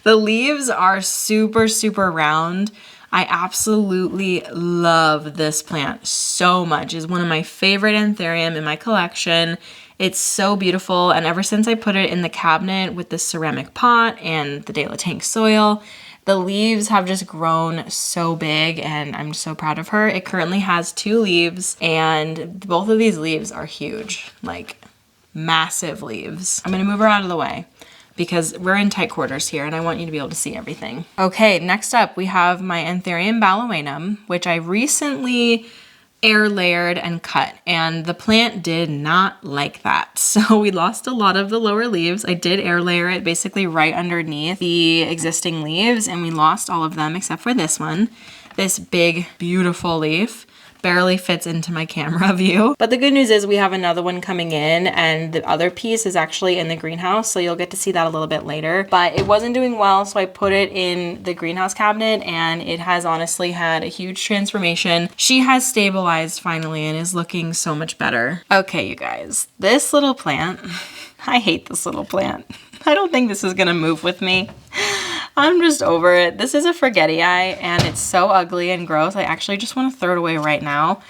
The leaves are super round. I absolutely love this plant so much. It's one of my favorite anthurium in my collection. It's so beautiful, and ever since I put it in the cabinet with the ceramic pot and the De La Tank soil, the leaves have just grown so big and I'm so proud of her. It currently has 2 leaves and both of these leaves are huge, like massive leaves. I'm gonna move her out of the way because we're in tight quarters here and I want you to be able to see everything. Okay, next up we have my Anthurium balawenum, which I recently air layered and cut, and the plant did not like that. So we lost a lot of the lower leaves. I did air layer it basically right underneath the existing leaves and we lost all of them except for this one. This big, beautiful leaf barely fits into my camera view. But the good news is we have another one coming in and the other piece is actually in the greenhouse, so you'll get to see that a little bit later. But it wasn't doing well, so I put it in the greenhouse cabinet and it has honestly had a huge transformation. She has stabilized finally and is looking so much better. Okay, you guys, this little plant, I hate this little plant. I don't think this is gonna move with me. I'm just over it. This is a forgetti and it's so ugly and gross. I actually just want to throw it away right now.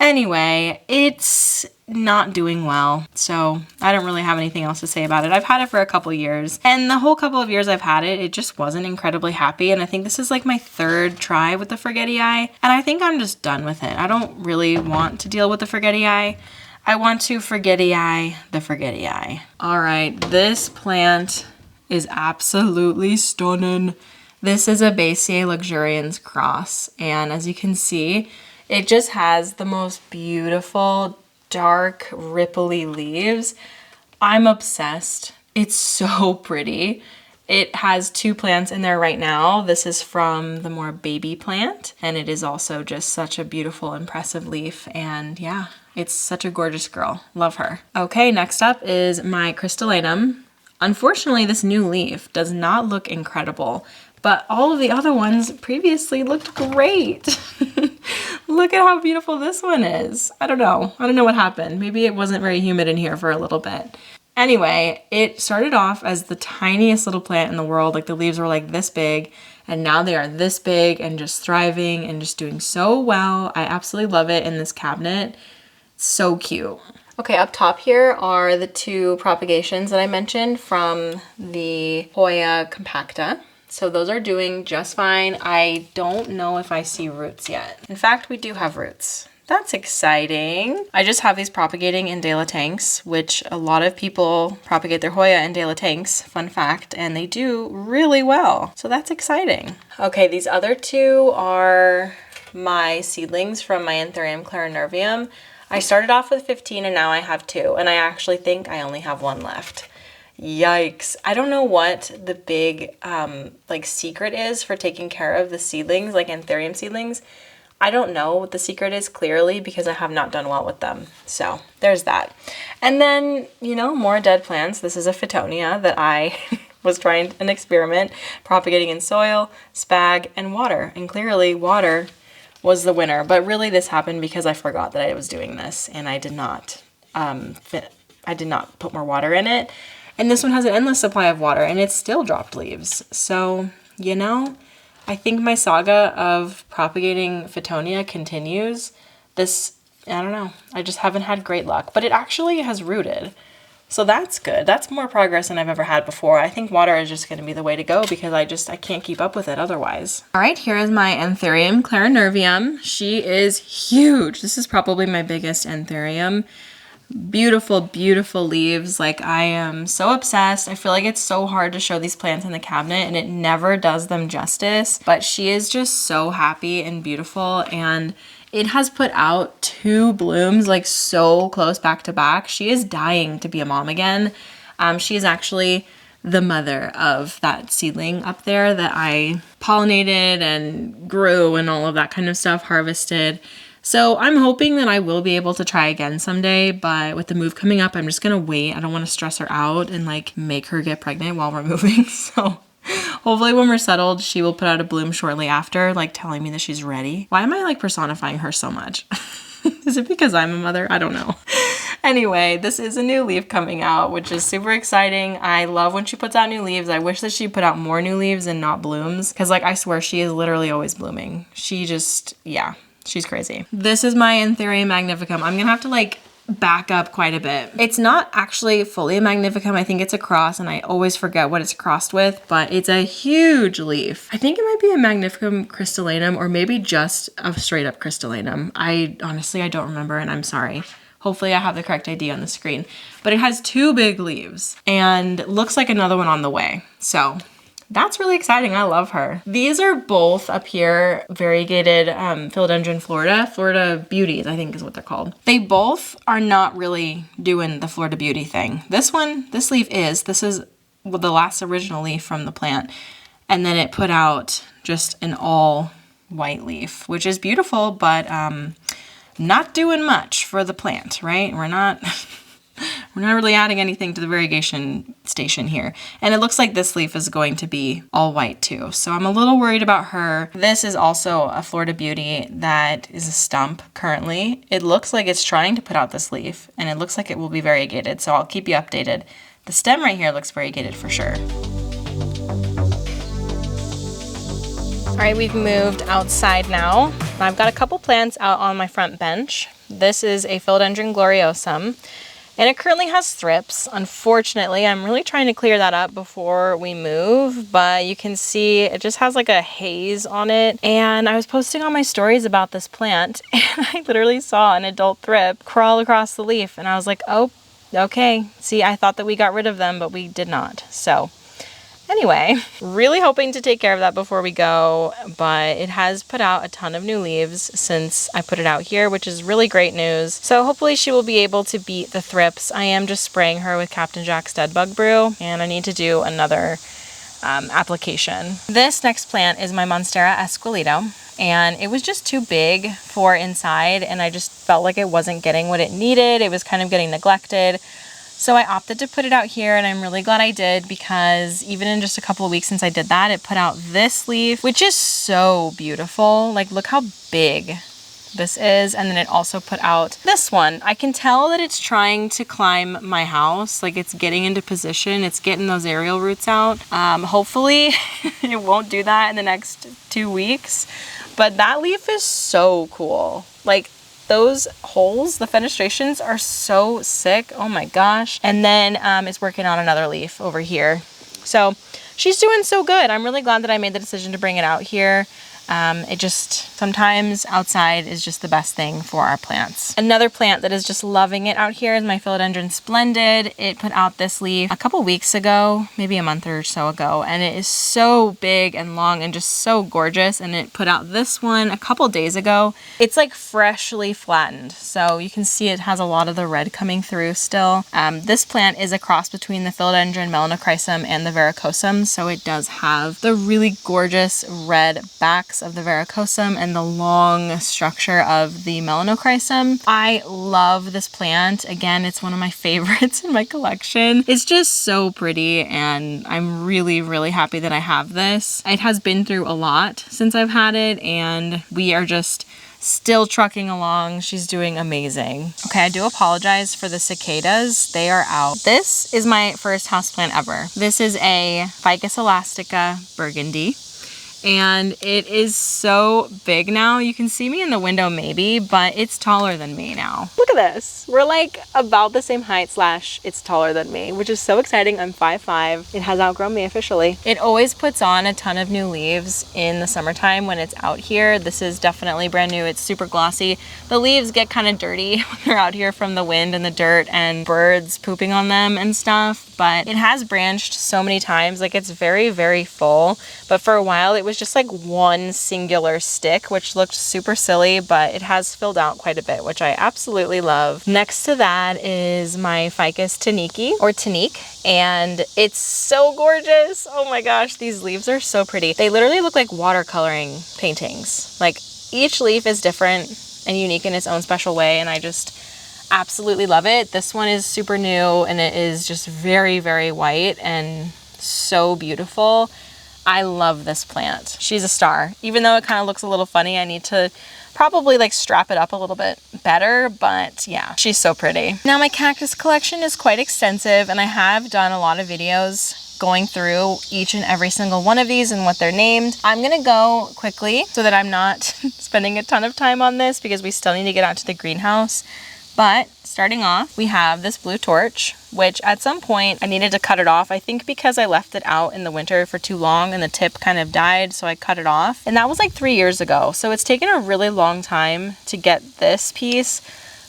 Anyway, it's not doing well, so I don't really have anything else to say about it. I've had it for a couple years, and the whole couple of years I've had it, it just wasn't incredibly happy, and I think this is like my 3rd try with the forgetti, and I think I'm just done with it. I don't really want to deal with the forgetti. I want to forgetti the forgetti. All right, this plant is absolutely stunning. This is a BYEEE luxurians cross, and as you can see, it just has the most beautiful dark ripply leaves. I'm obsessed. It's so pretty. It has 2 plants in there right now. This is from the more baby plant, and it is also just such a beautiful, impressive leaf, and yeah, it's such a gorgeous girl. Love her. Okay, next up is my Crystallinum. Unfortunately, this new leaf does not look incredible, but all of the other ones previously looked great. Look at how beautiful this one is. I don't know what happened. Maybe it wasn't very humid in here for a little bit. Anyway, it started off as the tiniest little plant in the world. Like the leaves were like this big, and now they are this big and just thriving and just doing so well. I absolutely love it in this cabinet. So cute. Okay, up top here are the 2 propagations that I mentioned from the Hoya compacta. So those are doing just fine. I don't know if I see roots yet. In fact, we do have roots. That's exciting. I just have these propagating in De La Tanks, which a lot of people propagate their Hoya in De La Tanks, fun fact, and they do really well. So that's exciting. Okay, these other 2 are my seedlings from my Anthurium clarinervium. I started off with 15 and now I have 2, and I actually think I only have 1 left. Yikes. I don't know what the big like secret is for taking care of the seedlings, like Anthurium seedlings. I don't know what the secret is clearly because I have not done well with them. So there's that. And then, you know, more dead plants. This is a Fittonia that I was trying an experiment propagating in soil, spag, and water. And clearly water was the winner, but really this happened because I forgot that I was doing this and I did not put more water in it. And this one has an endless supply of water and it's still dropped leaves. So, you know, I think my saga of propagating Fittonia continues. This I don't know. I just haven't had great luck, but it actually has rooted. So that's good. That's more progress than I've ever had before. I think water is just going to be the way to go because I can't keep up with it otherwise. All right, here is my Anthurium clarinervium. She is huge. This is probably my biggest Anthurium. Beautiful, beautiful leaves. Like, I am so obsessed. I feel like it's so hard to show these plants in the cabinet and it never does them justice, but she is just so happy and beautiful, and it has put out 2 blooms like so close back to back. She is dying to be a mom again. She is actually the mother of that seedling up there that I pollinated and grew and all of that kind of stuff, harvested. So I'm hoping that I will be able to try again someday, but with the move coming up, I'm just gonna wait. I don't want to stress her out and like make her get pregnant while we're moving. So hopefully when we're settled, she will put out a bloom shortly after, like telling me that she's ready. Why am I like personifying her so much? Is it because I'm a mother? I don't know. Anyway, this is a new leaf coming out, which is super exciting. I love when she puts out new leaves. I wish that she put out more new leaves and not blooms, because like I swear she is literally always blooming. She just, yeah, she's crazy. This is my Anthurium magnificum. I'm gonna have to like back up quite a bit. It's not actually fully a magnificum. I think it's a cross, and I always forget what it's crossed with, but it's a huge leaf. I think it might be a magnificum crystallinum, or maybe just a straight up crystallinum. I don't remember, and I'm sorry. Hopefully I have the correct ID on the screen, but it has 2 big leaves and looks like another one on the way. So that's really exciting. I love her. These are both up here variegated Philodendron Florida Beauties, I think is what they're called. They both are not really doing the Florida Beauty thing. This leaf is, this is the last original leaf from the plant. And then it put out just an all white leaf, which is beautiful, but not doing much for the plant, right? We're not really adding anything to the variegation station here. And it looks like this leaf is going to be all white too. So I'm a little worried about her. This is also a Florida Beauty that is a stump currently. It looks like it's trying to put out this leaf, and it looks like it will be variegated. So I'll keep you updated. The stem right here looks variegated for sure. All right, we've moved outside now. I've got a couple plants out on my front bench. This is a Philodendron gloriosum, and it currently has thrips. Unfortunately, I'm really trying to clear that up before we move, but you can see it just has like a haze on it. And I was posting on my stories about this plant, and I literally saw an adult thrip crawl across the leaf, and I was like, oh, okay. See, I thought that we got rid of them, but we did not. So anyway, really hoping to take care of that before we go, but it has put out a ton of new leaves since I put it out here, which is really great news. So hopefully she will be able to beat the thrips. I am just spraying her with Captain Jack's Dead Bug Brew, and I need to do another application. This next plant is my Monstera Esqueleto, and it was just too big for inside, and I just felt like it wasn't getting what it needed. It was kind of getting neglected. So I opted to put it out here, and I'm really glad I did, because even in just a couple of weeks since I did that, it put out this leaf, which is so beautiful. Like, look how big this is. And then it also put out this one. I can tell that it's trying to climb my house. Like, it's getting into position. It's getting those aerial roots out. Hopefully it won't do that in the next 2 weeks. But that leaf is so cool. Like, those holes, the fenestrations are so sick. Oh my gosh. And then it's working on another leaf over here. So she's doing so good. I'm really glad that I made the decision to bring it out here. It just, sometimes outside is just the best thing for our plants. Another plant that is just loving it out here is my Philodendron Splendid. It put out this leaf a couple weeks ago, maybe a month or so ago, and it is so big and long and just so gorgeous. And it put out this one a couple days ago. It's like freshly flattened, so you can see it has a lot of the red coming through still. This plant is a cross between the Philodendron Melanochrysum and the Verrucosum, so it does have the really gorgeous red backs of the Verrucosum and the long structure of the Melanochrysum. I love this plant. Again, it's one of my favorites in my collection. It's just so pretty, and I'm really, really happy that I have this. It has been through a lot since I've had it, and we are just still trucking along. She's doing amazing. Okay, I do apologize for the cicadas. They are out. This is my first houseplant ever. This is a Ficus elastica burgundy. And it is so big now. You can see me in the window maybe, but it's taller than me now. Look at this. We're like about the same height / it's taller than me, which is so exciting. I'm 5'5". It has outgrown me officially. It always puts on a ton of new leaves in the summertime when it's out here. This is definitely brand new. It's super glossy. The leaves get kind of dirty when they're out here from the wind and the dirt and birds pooping on them and stuff, but it has branched so many times. Like, it's very, very full, but for a while it was just like one singular stick, which looked super silly, but it has filled out quite a bit, which I absolutely love. Next to that is my ficus Taniki, or Tanique, and it's so gorgeous. Oh my gosh, these leaves are so pretty. They literally look like watercoloring paintings. Like, each leaf is different and unique in its own special way, and I just absolutely love it. This one is super new and it is just very, very white and so beautiful. I love this plant. She's a star. Even though it kind of looks a little funny, I need to probably like strap it up a little bit better, but yeah, she's so pretty. Now, my cactus collection is quite extensive and I have done a lot of videos going through each and every single one of these and what they're named. I'm gonna go quickly so that I'm not spending a ton of time on this because we still need to get out to the greenhouse. But starting off, we have this blue torch, which at some point I needed to cut it off. I think because I left it out in the winter for too long and the tip kind of died, so I cut it off. And that was like 3 years ago. So it's taken a really long time to get this piece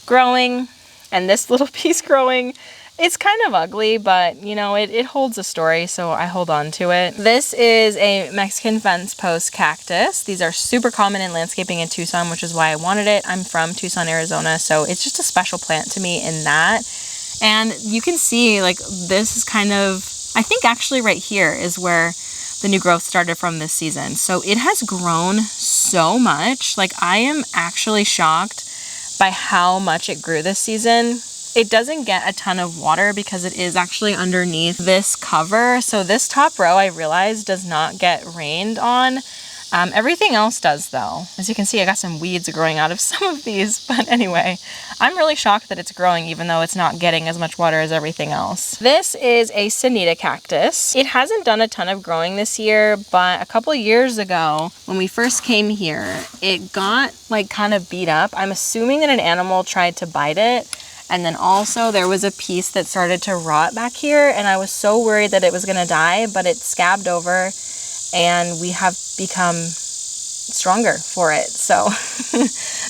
growing and this little piece growing. It's kind of ugly, but you know, it holds a story, so I hold on to it. This is a Mexican fence post cactus. These are super common in landscaping in Tucson, which is why I wanted it. I'm from Tucson, Arizona, so it's just a special plant to me in that. And you can see, like, this is kind of, I think actually right here is where the new growth started from this season. So it has grown so much. Like, I am actually shocked by how much it grew this season. It doesn't get a ton of water because it is actually underneath this cover. So this top row, I realized, does not get rained on. Everything else does though. As you can see, I got some weeds growing out of some of these, but anyway, I'm really shocked that it's growing even though it's not getting as much water as everything else. This is a Sonita cactus. It hasn't done a ton of growing this year, but a couple years ago when we first came here, it got like kind of beat up. I'm assuming that an animal tried to bite it. And then also there was a piece that started to rot back here and I was so worried that it was gonna die, but it scabbed over and we have become stronger for it. So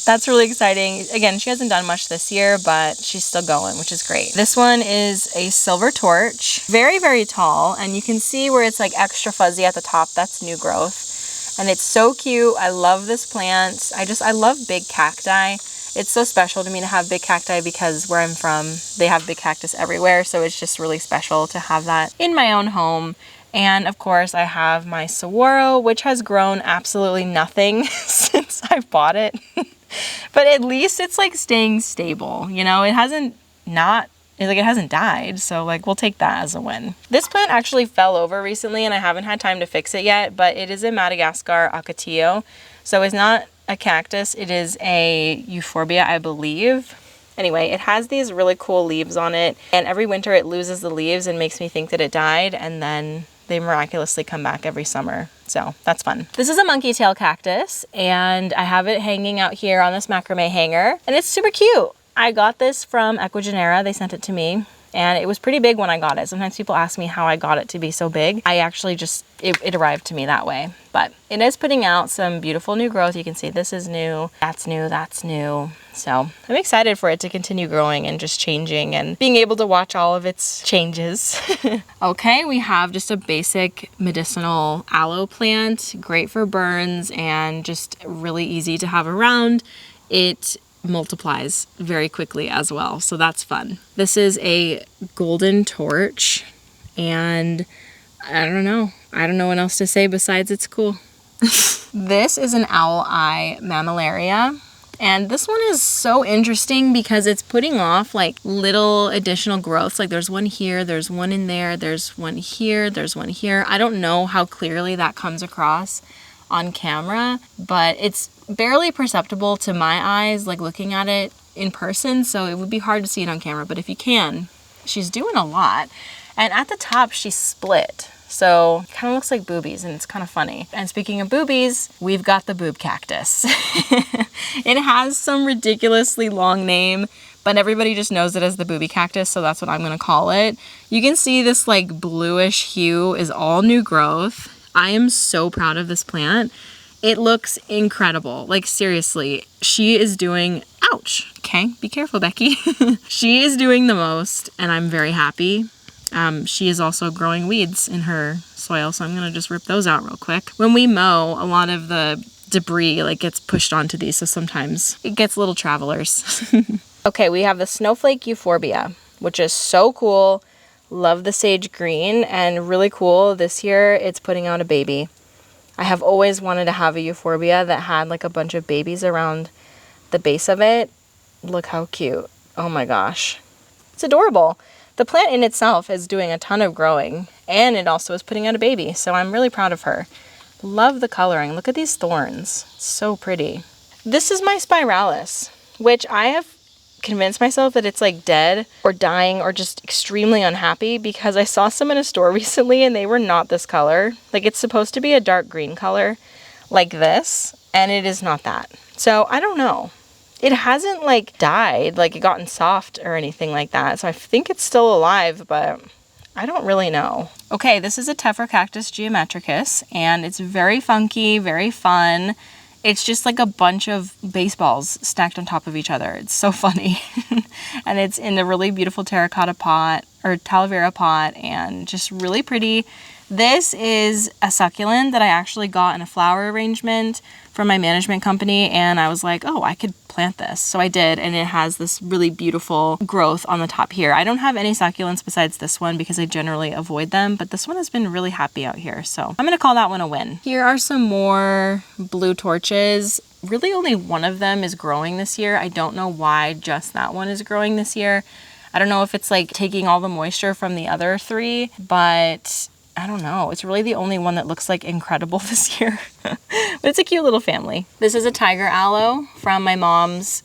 that's really exciting. Again, she hasn't done much this year, but she's still going, which is great. This one is a silver torch, very, very tall. And you can see where it's like extra fuzzy at the top. That's new growth. And it's so cute. I love this plant. I love big cacti. It's so special to me to have big cacti because where I'm from, they have big cactus everywhere. So it's just really special to have that in my own home. And of course I have my saguaro, which has grown absolutely nothing since I bought it. But at least it's like staying stable. You know, it hasn't died. So like, we'll take that as a win. This plant actually fell over recently and I haven't had time to fix it yet, but it is a Madagascar ocotillo. So it's not a cactus, it is a euphorbia, I believe. Anyway, it has these really cool leaves on it, and every winter it loses the leaves and makes me think that it died, and then they miraculously come back every summer. So that's fun. This is a monkey tail cactus, and I have it hanging out here on this macrame hanger, and it's super cute. I got this from Ecuagenera. They sent it to me. And it was pretty big when I got it. Sometimes people ask me how I got it to be so big. I actually just, it arrived to me that way. But it is putting out some beautiful new growth. You can see this is new, that's new, that's new. So I'm excited for it to continue growing and just changing and being able to watch all of its changes. Okay, we have just a basic medicinal aloe plant, great for burns and just really easy to have around. It multiplies very quickly as well, so that's fun. This is a golden torch and I don't know what else to say besides it's cool. This is an owl eye mammillaria, and this one is so interesting because it's putting off like little additional growths. Like there's one here, there's one in there, there's one here, there's one here. I don't know how clearly that comes across on camera, but it's barely perceptible to my eyes, like looking at it in person, so it would be hard to see it on camera, but if you can, she's doing a lot. And at the top, she's split. So it kind of looks like boobies and it's kind of funny. And speaking of boobies, we've got the boob cactus. It has some ridiculously long name, but everybody just knows it as the booby cactus, so that's what I'm gonna call it. You can see this like bluish hue is all new growth. I am so proud of this plant. It looks incredible. Like seriously, she is doing, ouch, okay, be careful, Becky. She is doing the most and I'm very happy. She is also growing weeds in her soil, so I'm gonna just rip those out real quick. When we mow, a lot of the debris like gets pushed onto these, so sometimes it gets little travelers. Okay, we have the snowflake euphorbia, which is so cool. Love the sage green and really cool. This year it's putting out a baby. I have always wanted to have a euphorbia that had like a bunch of babies around the base of it. Look how cute. Oh my gosh. It's adorable. The plant in itself is doing a ton of growing and it also is putting out a baby. So I'm really proud of her. Love the coloring. Look at these thorns. So pretty. This is my spiralis, which I have convinced myself that it's like dead or dying or just extremely unhappy because I saw some in a store recently and they were not this color. Like it's supposed to be a dark green color like this and it is not that. So I don't know. It hasn't like died, like it gotten soft or anything like that. So I think it's still alive, but I don't really know. Okay, this is a Tephra geometricus and it's very funky, very fun. It's just like a bunch of baseballs stacked on top of each other. It's so funny. And it's in a really beautiful terracotta pot or talavera pot and just really pretty. This is a succulent that I actually got in a flower arrangement from my management company and I was like, oh, I could plant this. So I did and it has this really beautiful growth on the top here. I don't have any succulents besides this one because I generally avoid them, but this one has been really happy out here. So I'm gonna call that one a win. Here are some more blue torches. Really only one of them is growing this year. I don't know why just that one is growing this year. I don't know if it's like taking all the moisture from the other three, but I don't know. It's really the only one that looks like incredible this year. But it's a cute little family. This is a tiger aloe from my mom's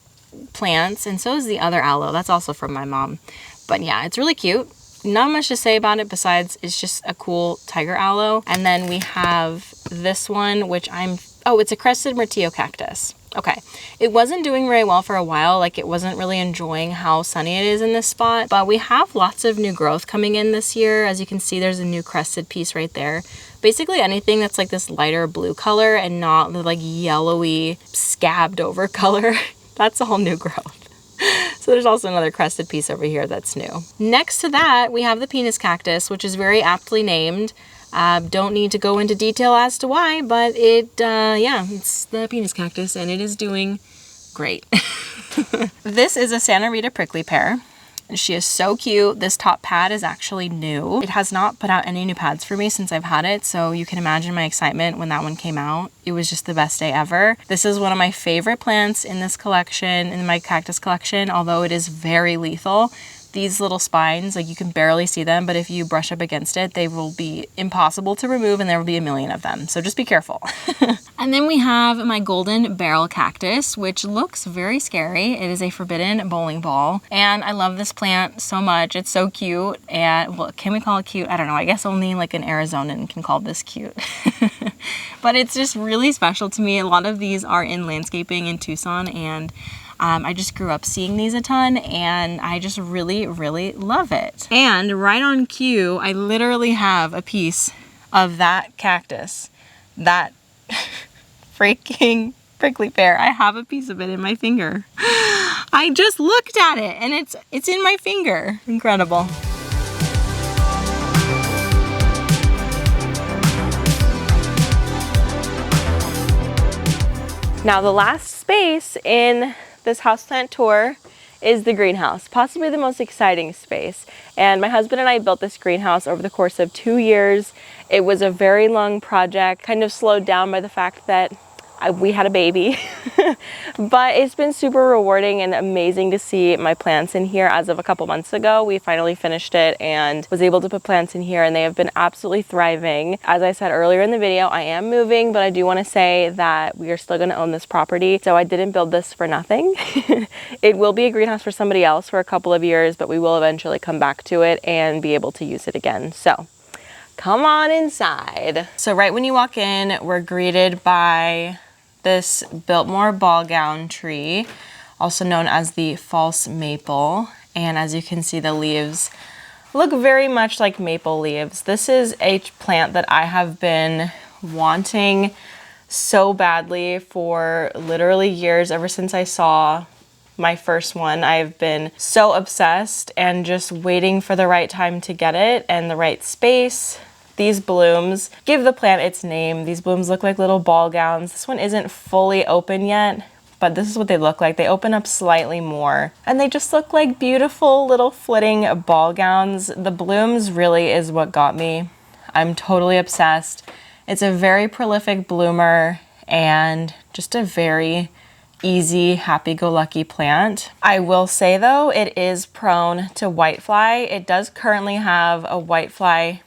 plants, and so is the other aloe. That's also from my mom. But yeah, it's really cute. Not much to say about it besides it's just a cool tiger aloe. And then we have this one, which it's a crested myrtillo cactus. Okay, it wasn't doing very well for a while, like it wasn't really enjoying how sunny it is in this spot, but we have lots of new growth coming in this year. As you can see, there's a new crested piece right there. Basically anything that's like this lighter blue color and not the like yellowy scabbed over color, that's all new growth. So there's also another crested piece over here that's new. Next to that, we have the penis cactus, which is very aptly named. Don't need to go into detail as to why, but it's the penis cactus and it is doing great. This is a Santa Rita prickly pear. She is so cute. This top pad is actually new. It has not put out any new pads for me since I've had it, so you can imagine my excitement when that one came out. It was just the best day ever. This is one of my favorite plants in this collection, in my cactus collection, although it is very lethal. These little spines, like you can barely see them, but if you brush up against it, they will be impossible to remove and there will be a million of them. So just be careful. And then we have my golden barrel cactus, which looks very scary. It is a forbidden bowling ball. And I love this plant so much. It's so cute. And well, can we call it cute? I don't know. I guess only like an Arizonan can call this cute. But it's just really special to me. A lot of these are in landscaping in Tucson and I just grew up seeing these a ton and I just really, really love it. And right on cue, I literally have a piece of that cactus, that freaking prickly pear. I have a piece of it in my finger. I just looked at it and it's in my finger. Incredible. Now the last space in this houseplant tour is the greenhouse, possibly the most exciting space. And my husband and I built this greenhouse over the course of 2 years. It was a very long project, kind of slowed down by the fact that we had a baby. But it's been super rewarding and amazing to see my plants in here. As of a couple months ago, we finally finished it and was able to put plants in here and they have been absolutely thriving. As I said earlier in the video, I am moving, but I do want to say that we are still going to own this property. So I didn't build this for nothing. It will be a greenhouse for somebody else for a couple of years, but we will eventually come back to it and be able to use it again. So come on inside. So right when you walk in, we're greeted by this Biltmore ball gown tree, also known as the false maple. And as you can see, the leaves look very much like maple leaves. This is a plant that I have been wanting so badly for literally years, ever since I saw my first one. I've been so obsessed and just waiting for the right time to get it and the right space. These blooms give the plant its name. These blooms look like little ball gowns. This one isn't fully open yet, but this is what they look like. They open up slightly more and they just look like beautiful little flitting ball gowns. The blooms really is what got me. I'm totally obsessed. It's a very prolific bloomer and just a very easy, happy-go-lucky plant. I will say though, it is prone to whitefly. It does currently have a whitefly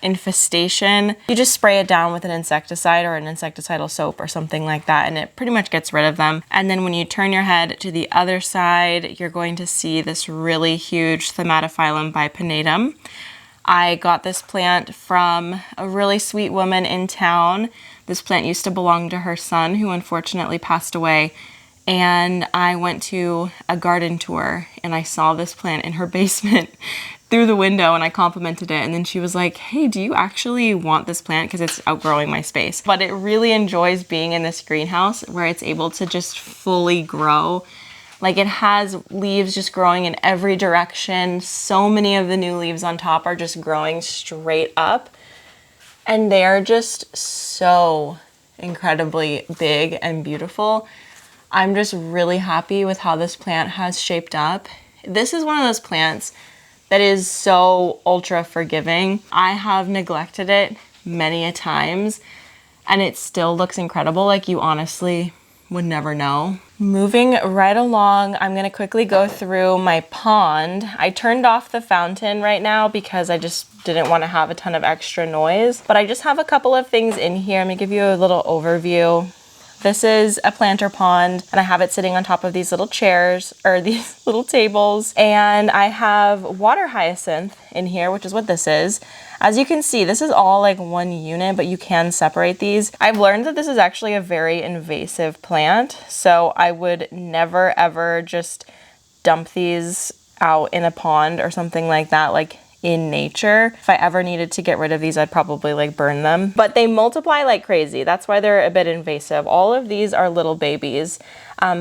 infestation. You just spray it down with an insecticide or an insecticidal soap or something like that, and it pretty much gets rid of them. And then when you turn your head to the other side, you're going to see this really huge Thaumatophyllum bipinnatum. I got this plant from a really sweet woman in town. This plant used to belong to her son, who unfortunately passed away. And I went to a garden tour and I saw this plant in her basement through the window and I complimented it. And then she was like, hey, do you actually want this plant? Because it's outgrowing my space. But it really enjoys being in this greenhouse where it's able to just fully grow. Like, it has leaves just growing in every direction. So many of the new leaves on top are just growing straight up. And they are just so incredibly big and beautiful. I'm just really happy with how this plant has shaped up. This is one of those plants that is so ultra forgiving. I have neglected it many a times and it still looks incredible. Like, you honestly would never know. Moving right along, I'm gonna quickly go through my pond. I turned off the fountain right now because I just didn't want to have a ton of extra noise, but I just have a couple of things in here. I'm gonna give you a little overview. This is a planter pond and I have it sitting on top of these little chairs or these little tables, and I have water hyacinth in here, which is what this is. As you can see, this is all like one unit, but you can separate these. I've learned that this is actually a very invasive plant, so I would never ever just dump these out in a pond or something like that, like in nature. If I ever needed to get rid of these, I'd probably like burn them. But they multiply like crazy. That's why they're a bit invasive. All of these are little babies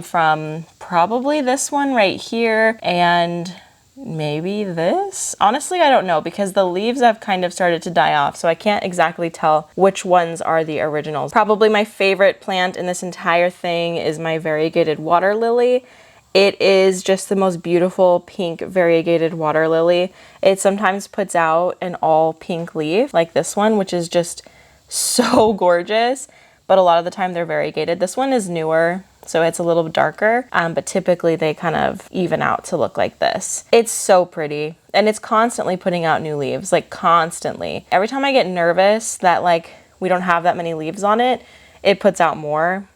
from probably this one right here and maybe this. Honestly, I don't know, because the leaves have kind of started to die off, so I can't exactly tell which ones are the originals. Probably my favorite plant in this entire thing is my variegated water lily. It is just the most beautiful pink variegated water lily. It sometimes puts out an all pink leaf like this one, which is just so gorgeous, but a lot of the time they're variegated. This one is newer, so it's a little darker, but typically they kind of even out to look like this. It's so pretty, and it's constantly putting out new leaves, like constantly. Every time I get nervous that like we don't have that many leaves on it, it puts out more,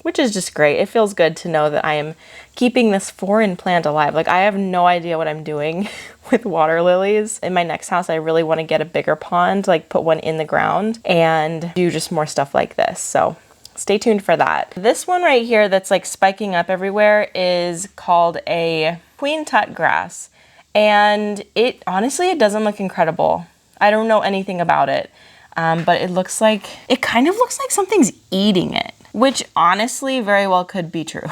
which is just great. It feels good to know that I am keeping this foreign plant alive. Like, I have no idea what I'm doing with water lilies. In my next house, I really want to get a bigger pond, like put one in the ground and do just more stuff like this. So stay tuned for that. This one right here that's like spiking up everywhere is called a Queen Tut grass. And it honestly, it doesn't look incredible. I don't know anything about it, but it kind of looks like something's eating it, which honestly very well could be true.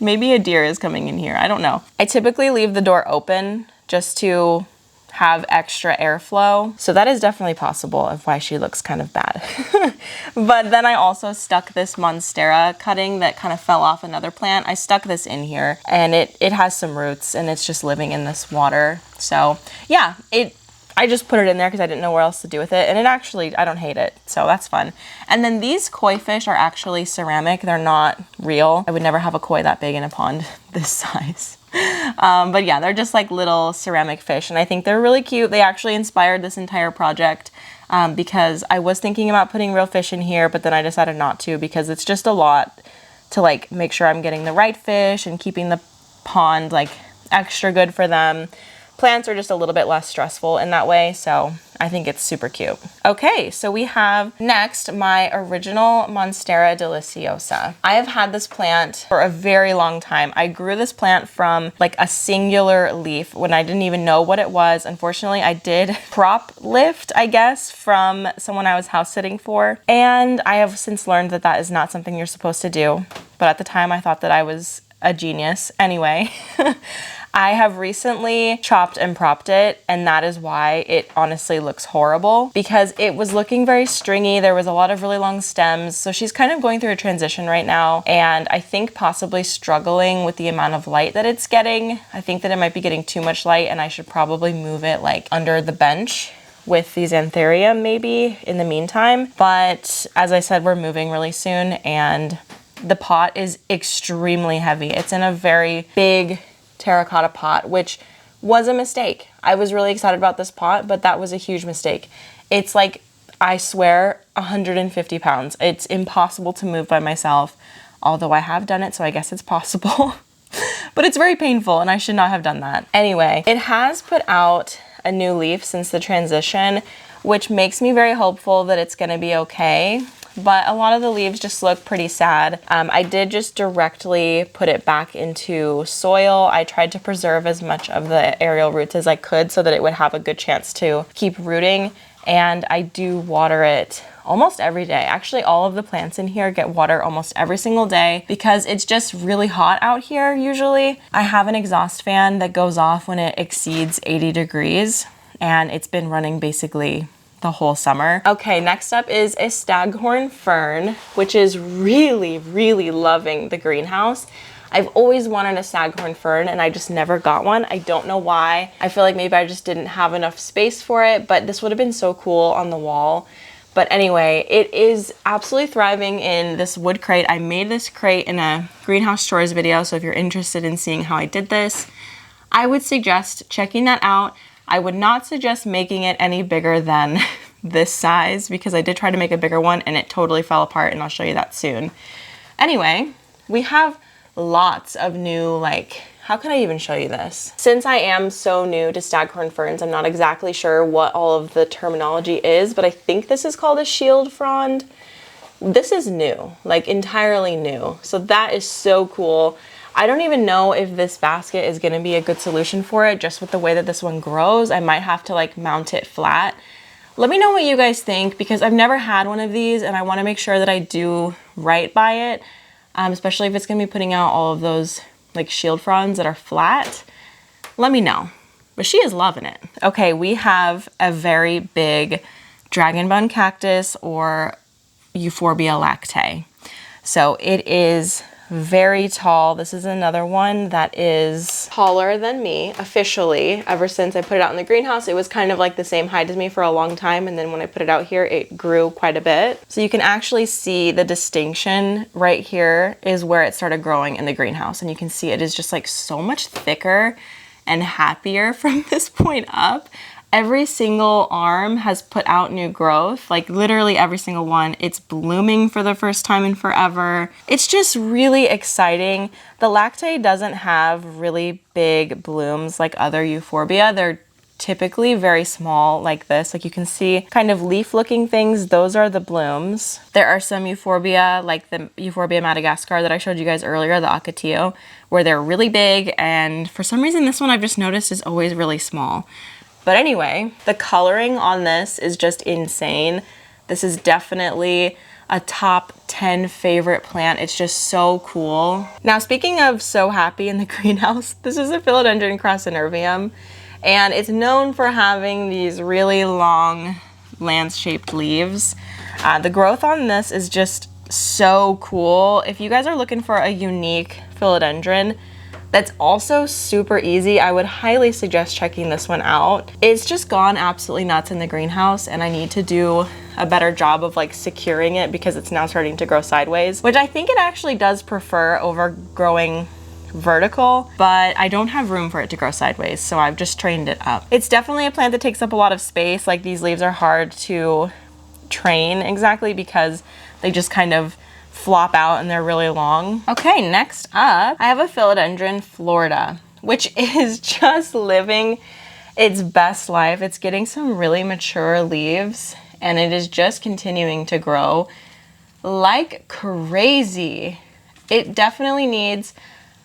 Maybe a deer is coming in here, I don't know. I typically leave the door open just to have extra airflow. So that is definitely possible of why she looks kind of bad. But then I also stuck this Monstera cutting that kind of fell off another plant. I stuck this in here and it has some roots and it's just living in this water. So yeah, I just put it in there because I didn't know where else to do with it. And it actually, I don't hate it. So that's fun. And then these koi fish are actually ceramic. They're not real. I would never have a koi that big in a pond this size. But yeah, they're just like little ceramic fish. And I think they're really cute. They actually inspired this entire project because I was thinking about putting real fish in here, but then I decided not to because it's just a lot to like make sure I'm getting the right fish and keeping the pond like extra good for them. plants are just a little bit less stressful in that way, so I think it's super cute. Okay, so we have next my original Monstera deliciosa. I have had this plant for a very long time. I grew this plant from like a singular leaf when I didn't even know what it was. Unfortunately, I did prop lift, I guess, from someone I was house sitting for. And I have since learned that that is not something you're supposed to do. But at the time I thought that I was a genius. Anyway, I have recently chopped and propped it, and that is why it honestly looks horrible, because it was looking very stringy. There was a lot of really long stems. So she's kind of going through a transition right now, and I think possibly struggling with the amount of light that it's getting. I think that it might be getting too much light, and I should probably move it like under the bench with the Xantharium maybe in the meantime. But as I said, we're moving really soon, and the pot is extremely heavy. It's in a very big terracotta pot, which was a mistake. I was really excited about this pot, but that was a huge mistake. It's like, I swear, 150 pounds. It's impossible to move by myself, although I have done it, so I guess it's possible. But it's very painful, and I should not have done that. Anyway, it has put out a new leaf since the transition, which makes me very hopeful that it's gonna be okay. But a lot of the leaves just look pretty sad. I did just directly put it back into soil. I tried to preserve as much of the aerial roots as I could so that it would have a good chance to keep rooting. And I do water it almost every day. Actually, all of the plants in here get water almost every single day because it's just really hot out here usually. I have an exhaust fan that goes off when it exceeds 80 degrees, and it's been running basically the whole summer. Okay, next up is a staghorn fern, which is really, really loving the greenhouse. I've always wanted a staghorn fern and I just never got one. I don't know why. I feel like maybe I just didn't have enough space for it, but this would have been so cool on the wall. But anyway, it is absolutely thriving in this wood crate. I made this crate in a greenhouse chores video, so if you're interested in seeing how I did this, I would suggest checking that out. I would not suggest making it any bigger than this size because I did try to make a bigger one and it totally fell apart, and I'll show you that soon. Anyway, we have lots of new, like, how can I even show you this? Since I am so new to staghorn ferns, I'm not exactly sure what all of the terminology is, but I think this is called a shield frond. This is new, like entirely new. So that is so cool. I don't even know if this basket is gonna be a good solution for it, just with the way that this one grows. I might have to like mount it flat. Let me know what you guys think, because I've never had one of these and I wanna make sure that I do right by it, especially if it's gonna be putting out all of those like shield fronds that are flat. Let me know, but she is loving it. Okay, we have a very big dragon bun cactus, or Euphorbia lactae. So it is very tall. This is another one that is taller than me officially. Ever since I put it out in the greenhouse, it was kind of like the same height as me for a long time, and then when I put it out here, it grew quite a bit. So you can actually see the distinction right here is where it started growing in the greenhouse, and you can see it is just like so much thicker and happier from this point up. Every single arm has put out new growth, like literally every single one. It's blooming for the first time in forever. It's just really exciting. The lactae doesn't have really big blooms like other euphorbia. They're typically very small like this. Like you can see kind of leaf looking things. Those are the blooms. There are some euphorbia, like the Euphorbia Madagascar that I showed you guys earlier, the Acatio, where they're really big. And for some reason, this one I've just noticed is always really small. But anyway, the coloring on this is just insane. This is definitely a top 10 favorite plant. It's just so cool. Now, speaking of so happy in the greenhouse, this is a Philodendron crassonervium, and it's known for having these really long lance-shaped leaves. The growth on this is just so cool. If you guys are looking for a unique philodendron that's also super easy, I would highly suggest checking this one out. It's just gone absolutely nuts in the greenhouse, and I need to do a better job of like securing it because it's now starting to grow sideways, which I think it actually does prefer over growing vertical, but I don't have room for it to grow sideways, so I've just trained it up. It's definitely a plant that takes up a lot of space. Like these leaves are hard to train exactly because they just kind of flop out and they're really long. Okay, next up, I have a Philodendron Florida, which is just living its best life. It's getting some really mature leaves and it is just continuing to grow like crazy. It definitely needs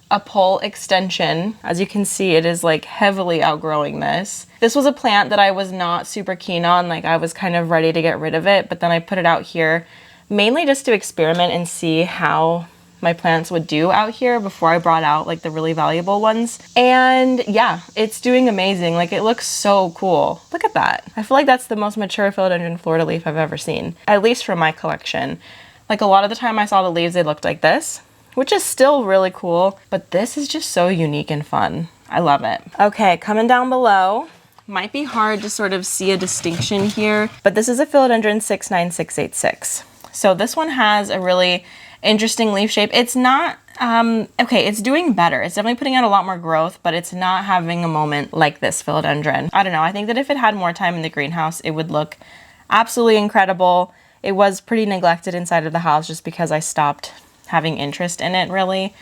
a pole extension. As you can see, it is like heavily outgrowing this. This was a plant that I was not super keen on. Like I was kind of ready to get rid of it, but then I put it out here mainly just to experiment and see how my plants would do out here before I brought out like the really valuable ones. And yeah, it's doing amazing. Like it looks so cool. Look at that. I feel like that's the most mature philodendron florida leaf I've ever seen, at least from my collection. Like a lot of the time I saw the leaves, they looked like this, which is still really cool, but this is just so unique and fun. I love it. Okay, coming down below, might be hard to sort of see a distinction here, but this is a philodendron 69686. So this one has a really interesting leaf shape. It's not, okay, it's doing better. It's definitely putting out a lot more growth, but it's not having a moment like this philodendron. I don't know, I think that if it had more time in the greenhouse, it would look absolutely incredible. It was pretty neglected inside of the house just because I stopped having interest in it really,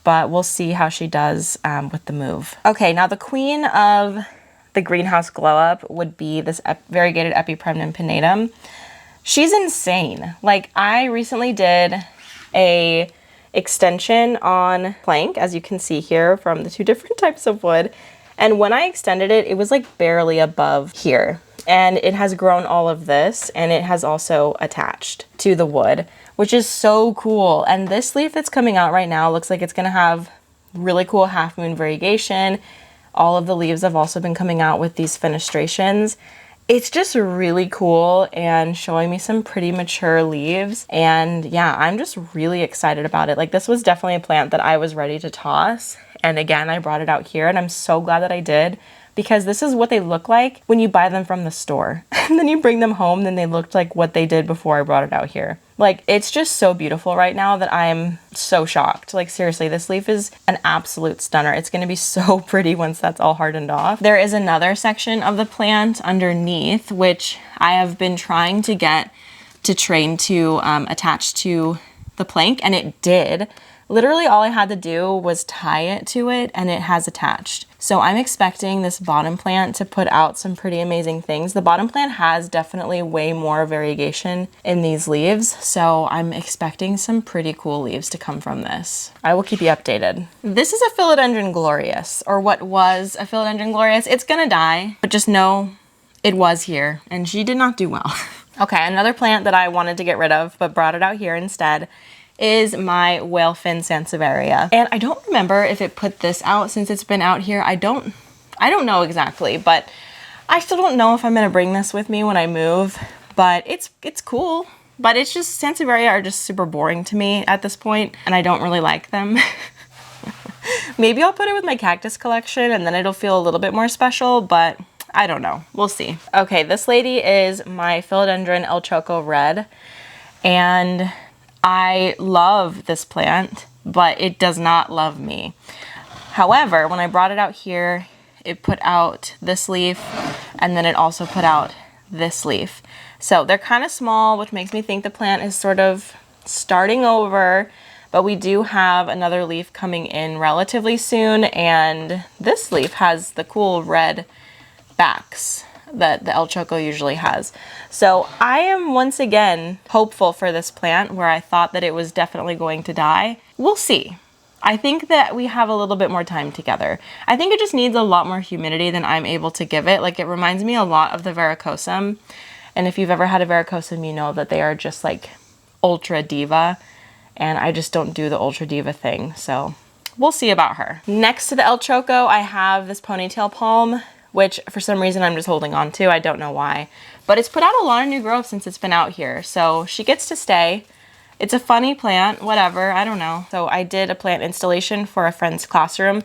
but we'll see how she does with the move. Okay, now the queen of the greenhouse glow up would be this variegated Epipremnum pinnatum. She's insane. Like I recently did a extension on plank, as you can see here from the two different types of wood, and when I extended it, it was like barely above here. And it has grown all of this, and it has also attached to the wood, which is so cool. And this leaf that's coming out right now looks like it's gonna have really cool half moon variegation. All of the leaves have also been coming out with these fenestrations. It's just really cool and showing me some pretty mature leaves. And yeah, I'm just really excited about it. Like this was definitely a plant that I was ready to toss. And again, I brought it out here and I'm so glad that I did, because this is what they look like when you buy them from the store. And then you bring them home, then they looked like what they did before I brought it out here. Like, it's just so beautiful right now that I'm so shocked. Like, seriously, this leaf is an absolute stunner. It's gonna be so pretty once that's all hardened off. There is another section of the plant underneath, which I have been trying to get to train to attach to the plank, and it did. Literally all I had to do was tie it to it and it has attached. So I'm expecting this bottom plant to put out some pretty amazing things. The bottom plant has definitely way more variegation in these leaves, so I'm expecting some pretty cool leaves to come from this. I will keep you updated. This is a philodendron glorious, or what was a philodendron glorious. It's gonna die, but just know it was here and she did not do well. Okay, another plant that I wanted to get rid of but brought it out here instead is my whalefin sansevieria. And I don't remember if it put this out since it's been out here. I don't know exactly, but I still don't know if I'm gonna bring this with me when I move, but it's cool. But it's just, sansevieria are just super boring to me at this point, and I don't really like them. Maybe I'll put it with my cactus collection and then it'll feel a little bit more special, but I don't know, we'll see. Okay, this lady is my philodendron El Choco Red, and I love this plant, but it does not love me. However, when I brought it out here, it put out this leaf, and then it also put out this leaf. So they're kind of small, which makes me think the plant is sort of starting over, but we do have another leaf coming in relatively soon, and this leaf has the cool red backs that the El Choco usually has. So I am once again hopeful for this plant where I thought that it was definitely going to die. We'll see. I think that we have a little bit more time together. I think it just needs a lot more humidity than I'm able to give it. Like, it reminds me a lot of the varicosum. And if you've ever had a varicosum, you know that they are just like ultra diva, and I just don't do the ultra diva thing. So we'll see about her. Next to the El Choco, I have this ponytail palm, which for some reason I'm just holding on to. I don't know why, but it's put out a lot of new growth since it's been out here. So she gets to stay. It's a funny plant, whatever, I don't know. So I did a plant installation for a friend's classroom,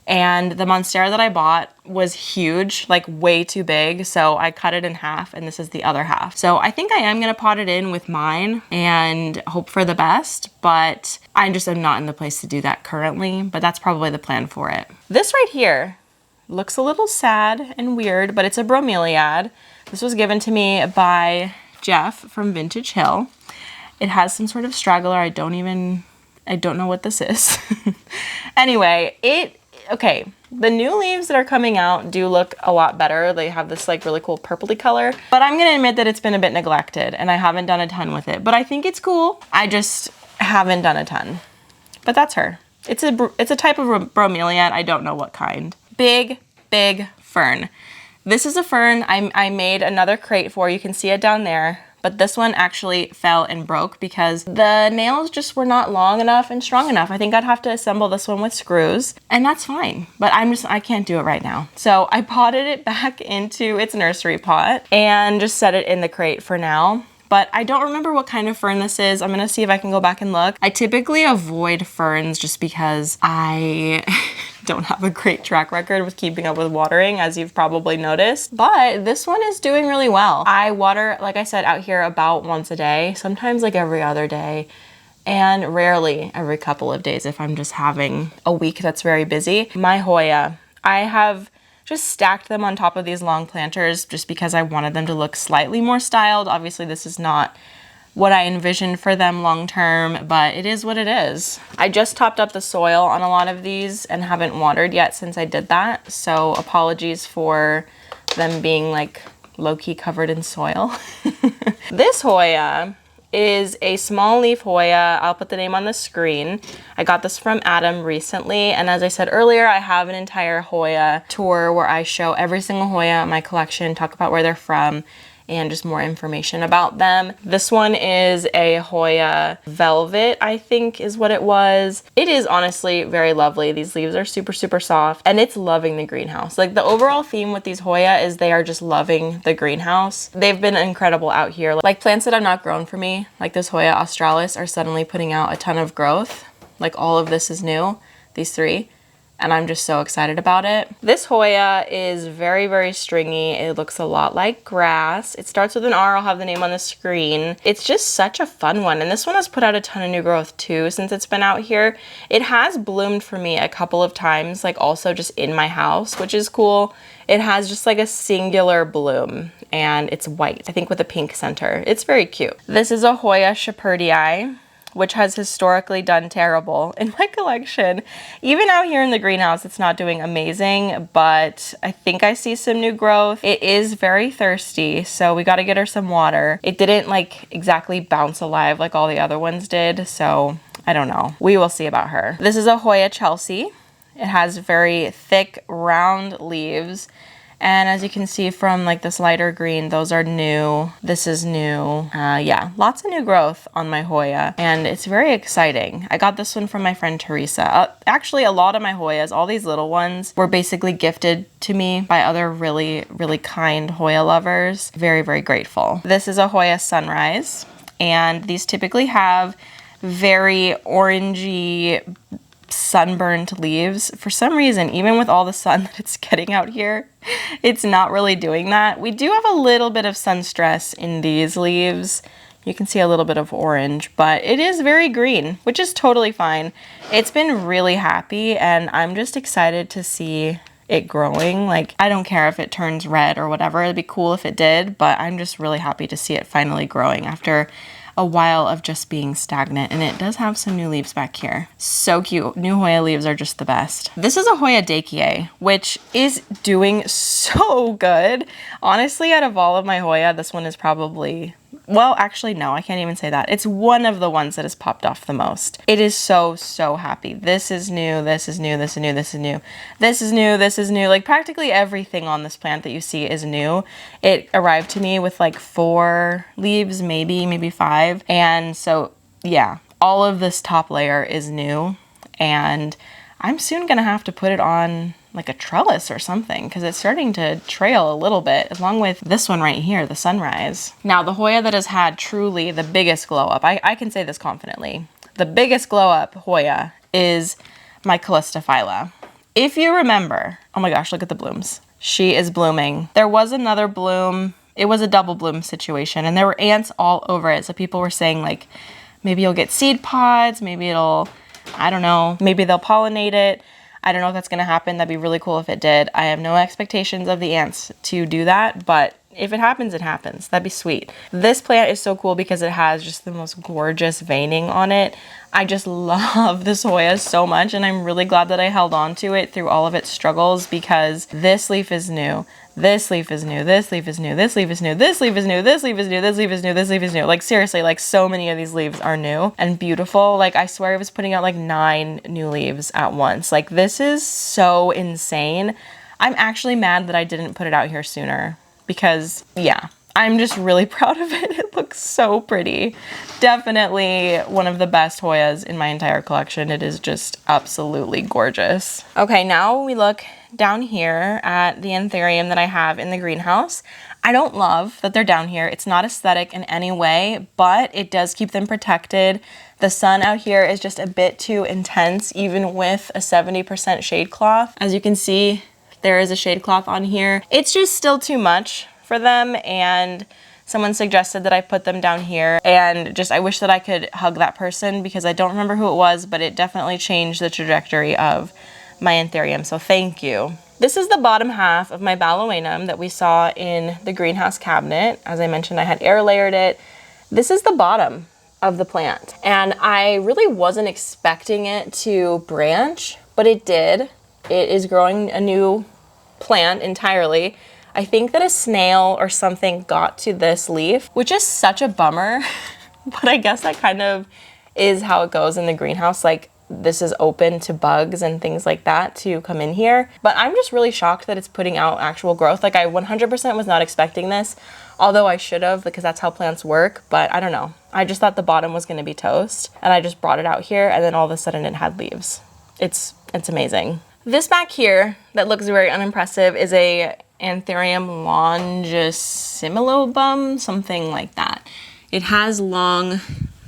and the monstera that I bought was huge, like way too big. So I cut it in half, and this is the other half. So I think I am gonna pot it in with mine and hope for the best, but I just am not in the place to do that currently, but that's probably the plan for it. This right here looks a little sad and weird, but it's a bromeliad. This was given to me by Jeff from Vintage Hill. It has some sort of straggler. I don't know what this is. Anyway, okay, the new leaves that are coming out do look a lot better. They have this like really cool purpley color, but I'm gonna admit that it's been a bit neglected and I haven't done a ton with it, but I think it's cool. I just haven't done a ton, but that's her. It's a type of bromeliad. I don't know what kind. Big fern. This is a fern I made another crate for. You can see it down there. But this one actually fell and broke because the nails just were not long enough and strong enough. I think I'd have to assemble this one with screws, and that's fine. But I can't do it right now. So I potted it back into its nursery pot and just set it in the crate for now. But I don't remember what kind of fern this is. I'm gonna see if I can go back and look. I typically avoid ferns just because I don't have a great track record with keeping up with watering, as you've probably noticed. But this one is doing really well. I water, like I said, out here about once a day, sometimes like every other day, and rarely every couple of days if I'm just having a week that's very busy. My Hoya, I have just stacked them on top of these long planters just because I wanted them to look slightly more styled. Obviously, this is not what I envisioned for them long term, but it is what it is. I just topped up the soil on a lot of these and haven't watered yet since I did that. So apologies for them being like low-key covered in soil. This Hoya is a small leaf Hoya. I'll put the name on the screen. I got this from Adam recently, and as I said earlier, I have an entire Hoya tour where I show every single Hoya in my collection, talk about where they're from, and just more information about them. This one is a Hoya Velvet, I think is what it was. It is honestly very lovely. These leaves are super soft, and it's loving the greenhouse. Like, the overall theme with these Hoya is they are just loving the greenhouse. They've been incredible out here. Like, plants that have not grown for me, like this Hoya Australis, are suddenly putting out a ton of growth. Like, all of this is new, these three, and I'm just so excited about it. This Hoya is very stringy. It looks a lot like grass. It starts with an R. I'll have the name on the screen. It's just such a fun one, and this one has put out a ton of new growth too since it's been out here. It has bloomed for me a couple of times, like also just in my house, which is cool. It has just like a singular bloom, and it's white, I think with a pink center. It's very cute. This is a Hoya Shepherdii, which has historically done terrible in my collection. Even out here in the greenhouse, it's not doing amazing, but I think I see some new growth. It is very thirsty, so we gotta get her some water. It didn't like exactly bounce alive like all the other ones did, so I don't know. We will see about her. This is a Hoya Chelsea. It has very thick, round leaves. And as you can see from like this lighter green, those are new. This is new. Yeah, lots of new growth on my Hoya, and it's very exciting. I got this one from my friend Teresa. Actually, a lot of my Hoyas, all these little ones, were basically gifted to me by other really kind Hoya lovers. Very grateful. This is a Hoya Sunrise, and these typically have very orangey, sunburned leaves. For some reason, even with all the sun that it's getting out here, it's not really doing that. We do have a little bit of sun stress in these leaves. You can see a little bit of orange, but it is very green, which is totally fine. It's been really happy, and I'm just excited to see it growing. Like, I don't care if it turns red or whatever. It'd be cool if it did, but I'm just really happy to see it finally growing after a while of just being stagnant. And it does have some new leaves back here. So cute. New Hoya leaves are just the best. This is a Hoya Dakie, which is doing so good. Honestly, out of all of my Hoya, this one is probably, well, actually, no, I can't even say that. It's one of the ones that has popped off the most. It is so happy. This is new, this is new, this is new, this is new, this is new, this is new. Like, practically everything on this plant that you see is new. It arrived to me with like 4 leaves, maybe 5. And so, yeah, all of this top layer is new. And I'm soon gonna have to put it on like a trellis or something, because it's starting to trail a little bit, along with this one right here, the Sunrise. Now, the Hoya that has had truly the biggest glow up, I can say this confidently, the biggest glow up Hoya is my Callistophylla. If you remember, oh my gosh, look at the blooms. She is blooming. There was another bloom. It was a double bloom situation, and there were ants all over it. So people were saying like, maybe you'll get seed pods, maybe it'll, I don't know, maybe they'll pollinate it. I don't know if that's gonna happen. That'd be really cool if it did. I have no expectations of the ants to do that, but if it happens, it happens. That'd be sweet. This plant is so cool because it has just the most gorgeous veining on it. I just love this Hoya so much, and I'm really glad that I held on to it through all of its struggles, because this leaf is new. This leaf is new, this leaf is new, this leaf is new, this leaf is new, this leaf is new, this leaf is new, this leaf is new. Like seriously, like so many of these leaves are new and beautiful. Like I swear I was putting out like 9 new leaves at once. Like this is so insane. I'm actually mad that I didn't put it out here sooner, because yeah, I'm just really proud of it. It looks so pretty. Definitely one of the best Hoyas in my entire collection. It is just absolutely gorgeous. Okay, now we look down here at the anthurium that I have in the greenhouse. I don't love that they're down here. It's not aesthetic in any way, but it does keep them protected. The sun out here is just a bit too intense, even with a 70% shade cloth. As you can see, there is a shade cloth on here. It's just still too much for them, and someone suggested that I put them down here, and just I wish that I could hug that person, because I don't remember who it was, but it definitely changed the trajectory of my anthurium, so thank you. This is the bottom half of my Balawenum that we saw in the greenhouse cabinet. As I mentioned, I had air layered it. This is the bottom of the plant, and I really wasn't expecting it to branch, but it did. It is growing a new plant entirely. I think that a snail or something got to this leaf, which is such a bummer, but I guess that kind of is how it goes in the greenhouse. Like this is open to bugs and things like that to come in here. But I'm just really shocked that it's putting out actual growth. Like I 100% was not expecting this, although I should have, because that's how plants work. But I don't know. I just thought the bottom was going to be toast, and I just brought it out here, and then all of a sudden it had leaves. It's amazing. This back here that looks very unimpressive is a Anthurium longisimilobum, something like that. It has long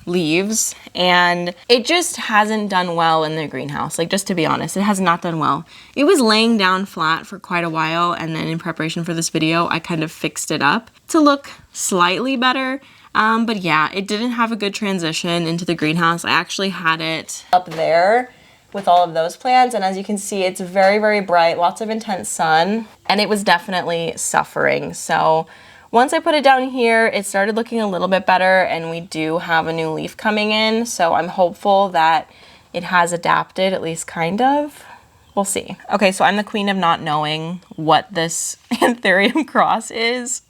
leaves, and it just hasn't done well in the greenhouse. Like, just to be honest, it has not done well. It was laying down flat for quite a while, and then in preparation for this video, I kind of fixed it up to look slightly better. But yeah, it didn't have a good transition into the greenhouse. I actually had it up there with all of those plants, and as you can see, it's very, very bright, lots of intense sun, and it was definitely suffering. So once I put it down here, it started looking a little bit better, and we do have a new leaf coming in, so I'm hopeful that it has adapted, at least kind of. We'll see. Okay, so I'm the queen of not knowing what this Anthurium cross is.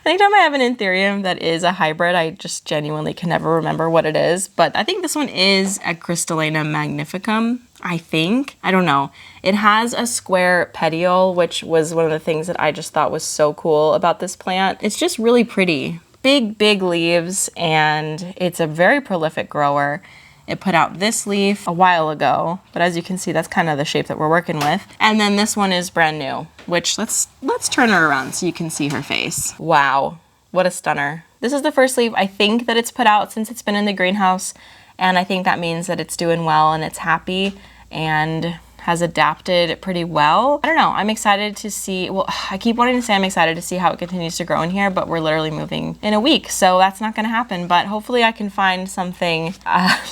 Anytime I have an Anthurium that is a hybrid, I just genuinely can never remember what it is. But I think this one is a Crystallina magnificum, I think. I don't know. It has a square petiole, which was one of the things that I just thought was so cool about this plant. It's just really pretty. Big, big leaves, and it's a very prolific grower. It put out this leaf a while ago, but as you can see, that's kind of the shape that we're working with. And then this one is brand new, which let's turn her around so you can see her face. Wow, what a stunner. This is the first leaf I think that it's put out since it's been in the greenhouse, and I think that means that it's doing well and it's happy and has adapted pretty well. I don't know, I'm excited to see, well, I keep wanting to say I'm excited to see how it continues to grow in here, but we're literally moving in a week, so that's not gonna happen, but hopefully I can find something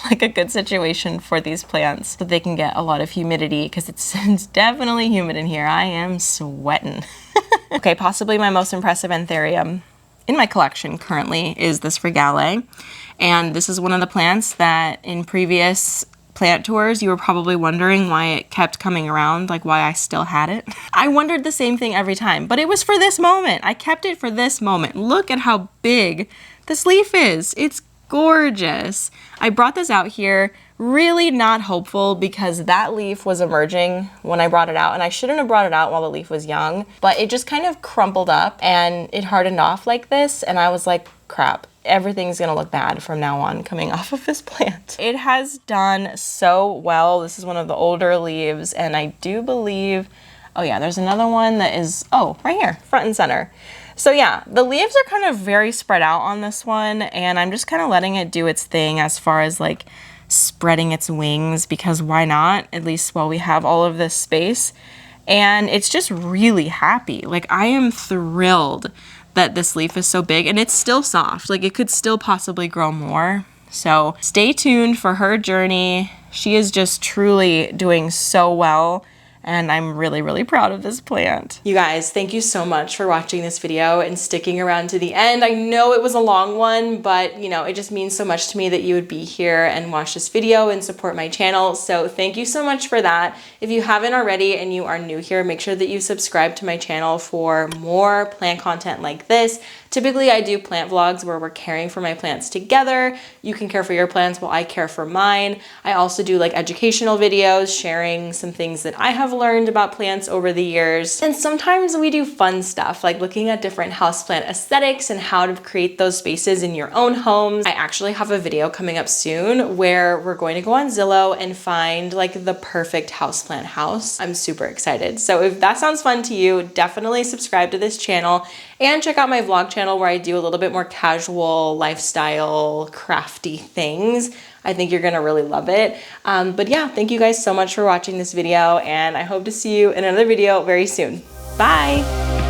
like a good situation for these plants so they can get a lot of humidity, because it's definitely humid in here. I am sweating. Okay, possibly my most impressive Anthurium in my collection currently is this Frigale, and this is one of the plants that in previous plant tours, you were probably wondering why it kept coming around, like why I still had it. I wondered the same thing every time, but it was for this moment. I kept it for this moment. Look at how big this leaf is. It's gorgeous. I brought this out here really not hopeful, because that leaf was emerging when I brought it out, and I shouldn't have brought it out while the leaf was young, but it just kind of crumpled up and it hardened off like this, and I was like, crap. Everything's gonna look bad from now on coming off of this plant. It has done so well. This is one of the older leaves, and I do believe, oh yeah, there's another one that is, oh, right here, front and center. So yeah, the leaves are kind of very spread out on this one, and I'm just kind of letting it do its thing as far as like spreading its wings, because why not, at least while we have all of this space. And it's just really happy. Like, I am thrilled that this leaf is so big, and it's still soft. Like, it could still possibly grow more. So stay tuned for her journey. She is just truly doing so well, and I'm really, really proud of this plant. You guys, thank you so much for watching this video and sticking around to the end. I know it was a long one, but you know, it just means so much to me that you would be here and watch this video and support my channel. So thank you so much for that. If you haven't already and you are new here, make sure that you subscribe to my channel for more plant content like this. Typically, I do plant vlogs where we're caring for my plants together. You can care for your plants while I care for mine. I also do like educational videos, sharing some things that I have learned about plants over the years. And sometimes we do fun stuff, like looking at different houseplant aesthetics and how to create those spaces in your own homes. I actually have a video coming up soon where we're going to go on Zillow and find like the perfect houseplant house. I'm super excited. So if that sounds fun to you, definitely subscribe to this channel and check out my vlog channel where I do a little bit more casual, lifestyle, crafty things. I think you're gonna really love it. But yeah, thank you guys so much for watching this video, and I hope to see you in another video very soon. Bye.